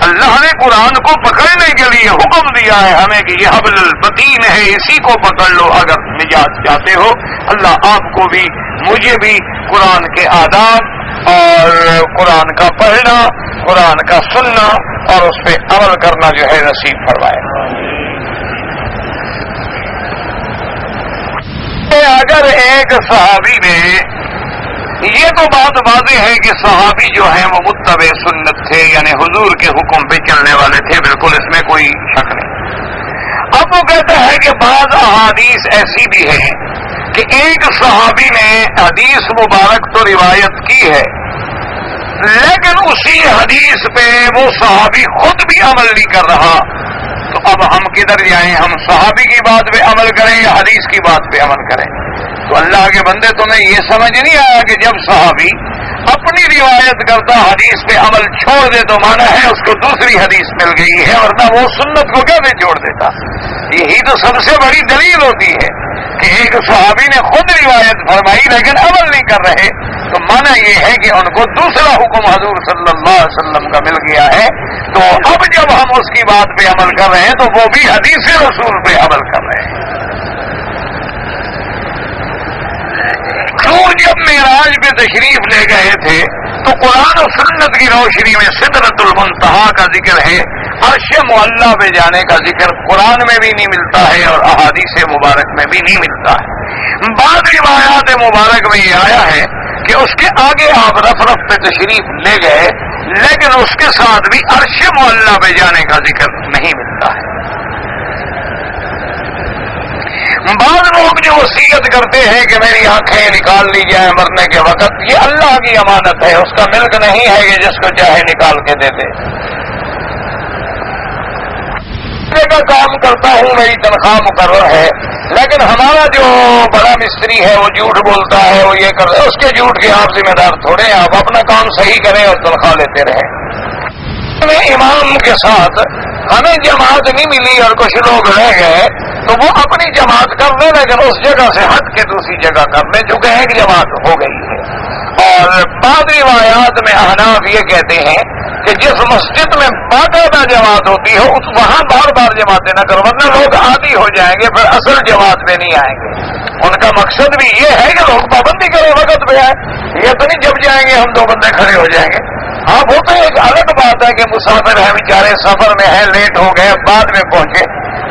اللہ نے قرآن کو پکڑنے کے لیے حکم دیا ہے ہمیں کہ یہ حبل المتین ہے، اسی کو پکڑ لو اگر نجات چاہتے ہو۔ اللہ آپ کو بھی مجھے بھی قرآن کے آداب اور قرآن کا پڑھنا، قرآن کا سننا اور اس پہ عمل کرنا جو ہے نصیب فرمائے۔ اگر ایک صحابی نے، یہ تو بات واضح ہے کہ صحابی جو ہیں وہ متبع سنت تھے، یعنی حضور کے حکم پہ چلنے والے تھے، بالکل اس میں کوئی شک نہیں۔ اب وہ کہتا ہے کہ بعض احادیث ایسی بھی ہیں کہ ایک صحابی نے حدیث مبارک تو روایت کی ہے لیکن اسی حدیث پہ وہ صحابی خود بھی عمل نہیں کر رہا، تو اب ہم کدھر جائیں؟ ہم صحابی کی بات پہ عمل کریں یا حدیث کی بات پہ عمل کریں؟ تو اللہ کے بندے تمہیں یہ سمجھ نہیں آیا کہ جب صحابی اپنی روایت کرتا حدیث پہ عمل چھوڑ دے تو مانا ہے اس کو دوسری حدیث مل گئی ہے، ورنہ وہ سنت کو کیسے چھوڑ دیتا؟ یہی تو سب سے بڑی دلیل ہوتی ہے کہ ایک صحابی نے خود روایت فرمائی لیکن عمل نہیں کر رہے، تو مانا یہ ہے کہ ان کو دوسرا حکم حضور صلی اللہ علیہ وسلم کا مل گیا ہے، تو اب جب ہم اس کی بات پہ عمل کر رہے ہیں تو وہ بھی حدیث رسول پہ عمل کر رہے ہیں۔ جب معراج پہ تشریف لے گئے تھے تو قرآن و سنت کی روشنی میں سدرۃ المنتہا کا ذکر ہے، عرش معلیٰ پہ جانے کا ذکر قرآن میں بھی نہیں ملتا ہے اور احادیث مبارک میں بھی نہیں ملتا ہے۔ بعض روایات مبارک میں یہ آیا ہے کہ اس کے آگے آپ رف پہ تشریف لے گئے لیکن اس کے ساتھ بھی عرش معلیٰ پہ جانے کا ذکر نہیں ملتا ہے۔ بعض لوگ جو وصیت کرتے ہیں کہ میری آنکھیں نکال لی جائیں مرنے کے وقت، یہ اللہ کی امانت ہے، اس کا ملک نہیں ہے کہ جس کو چاہے نکال کے دے دے۔ کا کام کرتا ہوں، میری تنخواہ مقرر ہے، لیکن ہمارا جو بڑا مستری ہے وہ جھوٹ بولتا ہے، وہ یہ کر رہا ہے، اس کے جھوٹ کے آپ ذمہ دار تھوڑے ہیں، آپ اپنا کام صحیح کریں اور تنخواہ لیتے رہیں۔ امام کے ساتھ ہمیں جماعت نہیں ملی اور کچھ لوگ رہ گئے تو وہ اپنی جماعت کر لیں، لیکن اس جگہ سے ہٹ کے دوسری جگہ کر لیں چونکہ ایک جماعت ہو گئی ہے۔ اور بعض روایات میں احناف یہ کہتے ہیں کہ جس مسجد میں باقاعدہ جماعت ہوتی ہے وہاں بار بار جماعتیں نہ کرو، ورنہ لوگ عادی ہو جائیں گے، پھر اصل جماعت میں نہیں آئیں گے۔ ان کا مقصد بھی یہ ہے کہ لوگ پابندی کریں، وقت پہ آئے، یہ تو نہیں جب جائیں گے ہم دو بندے کھڑے ہو جائیں گے۔ ہاں وہ تو ایک الگ بات ہے کہ مسافر ہیں بیچارے، سفر میں ہیں، لیٹ ہو گئے، بعد میں پہنچے،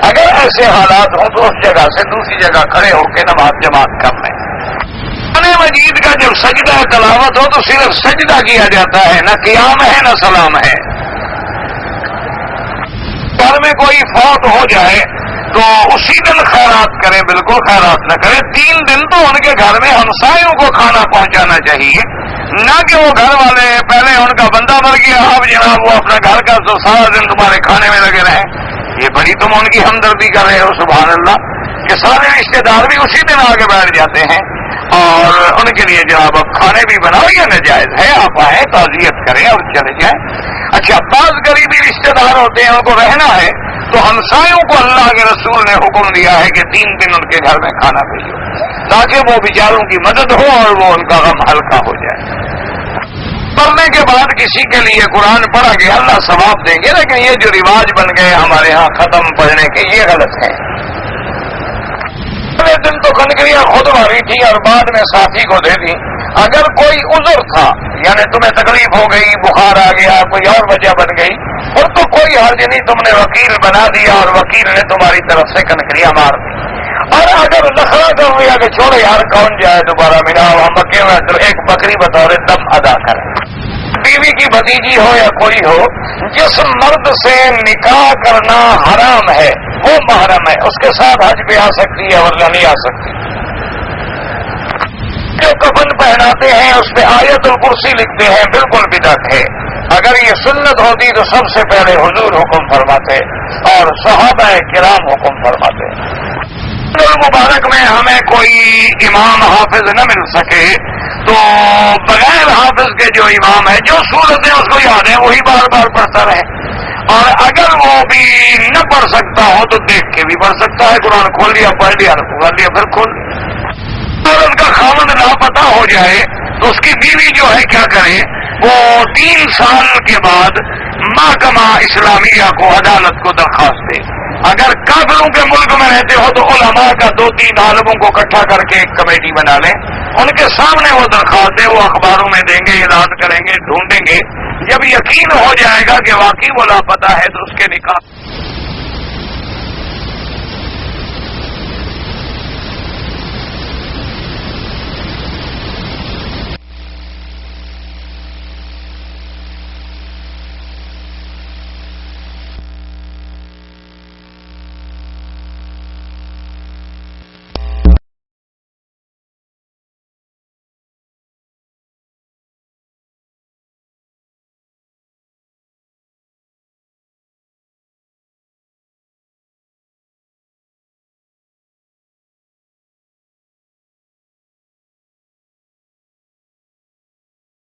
اگر ایسے حالات ہوں تو اس جگہ سے دوسری جگہ کھڑے ہو کے نماز جماعت کر لیں۔ قرآن مجید کا جب سجدہ تلاوت ہو تو صرف سجدہ کیا جاتا ہے، نہ قیام ہے نہ سلام ہے۔ گھر میں کوئی فوت ہو جائے تو اسی دن خیرات کریں، بالکل خیرات نہ کریں، 3 دن تو ان کے گھر میں ہمسایوں کو کھانا پہنچانا چاہیے، نہ کہ وہ گھر والے پہلے ان کا بندہ مر گیا اب جناب وہ اپنا گھر کا تو سارا دن تمہارے کھانے میں لگے رہیں، یہ بڑی تم ان کی ہمدردی کر رہے ہو۔ سبحان اللہ، کہ سارے رشتے دار بھی اسی دن آگے بیٹھ جاتے ہیں اور ان کے لیے جناب اب کھانے بھی بناؤ، یہ ناجائز ہے، آپ آئیں تعزیت کریں اور چلے جائیں۔ اچھا، بعض غریبی رشتے دار ہوتے ہیں، ان کو رہنا ہے تو ہمسایوں کو اللہ کے رسول نے حکم دیا ہے کہ 3 دن ان کے گھر میں کھانا بھیجو تاکہ وہ بیچاروں کی مدد ہو اور وہ ان کا غم ہلکا ہو جائے۔ مرنے کے بعد کسی کے لیے قرآن پڑھا گیا اللہ ثواب دیں گے، لیکن یہ جو رواج بن گئے ہمارے ہاں ختم پڑھنے کے، یہ غلط ہے۔ پہلے دن تو کنکریاں خود ماری تھی اور بعد میں ساتھی کو دے دی۔ اگر کوئی عذر تھا، یعنی تمہیں تکلیف ہو گئی، بخار آ گیا، کوئی اور وجہ بن گئی، اور تو کوئی حرج نہیں، تم نے وکیل بنا دیا اور وکیل نے تمہاری طرف سے کنکریاں مار دی۔ اور اگر لخڑا کر لیا کہ چھوڑو یار کون جائے دوبارہ ملا، ہم مکے میں تو ایک بکری بطور دم ادا کریں۔ بیوی کی بھتیجی ہو یا کوئی ہو، جس مرد سے نکاح کرنا حرام ہے وہ محرم ہے، اس کے ساتھ حج پہ آ سکتی ہے ورنہ نہیں آ سکتی۔ جو کفن پہناتے ہیں اس پہ آیت الکرسی لکھتے ہیں، بالکل بدعت ہے۔ اگر یہ سنت ہوتی تو سب سے پہلے حضور حکم فرماتے اور صحابہ کرام حکم فرماتے۔ مبارک میں ہمیں کوئی امام حافظ نہ مل سکے تو بغیر حافظ کے جو امام ہے جو صورتیں اس کو یاد ہیں وہی بار بار پڑھتا رہے، اور اگر وہ بھی نہ پڑھ سکتا ہو تو دیکھ کے بھی پڑھ سکتا ہے، قرآن کھول لیا پڑھ لیا، پڑھ لیا پھر کھول لیا۔ اگر ان کا خاوند لاپتہ ہو جائے تو اس کی بیوی جو ہے کیا کرے، وہ 3 سال کے بعد محکمہ اسلامیہ کو، عدالت کو درخواست دے۔ اگر کافروں کے ملک میں رہتے ہو تو علماء کا 2-3 عالموں کو اکٹھا کر کے ایک کمیٹی بنا لیں، ان کے سامنے وہ درخواست دے، وہ اخباروں میں دیں گے، اعلان کریں گے، ڈھونڈیں گے، جب یقین ہو جائے گا کہ واقعی وہ لاپتہ ہے تو اس کے نکاح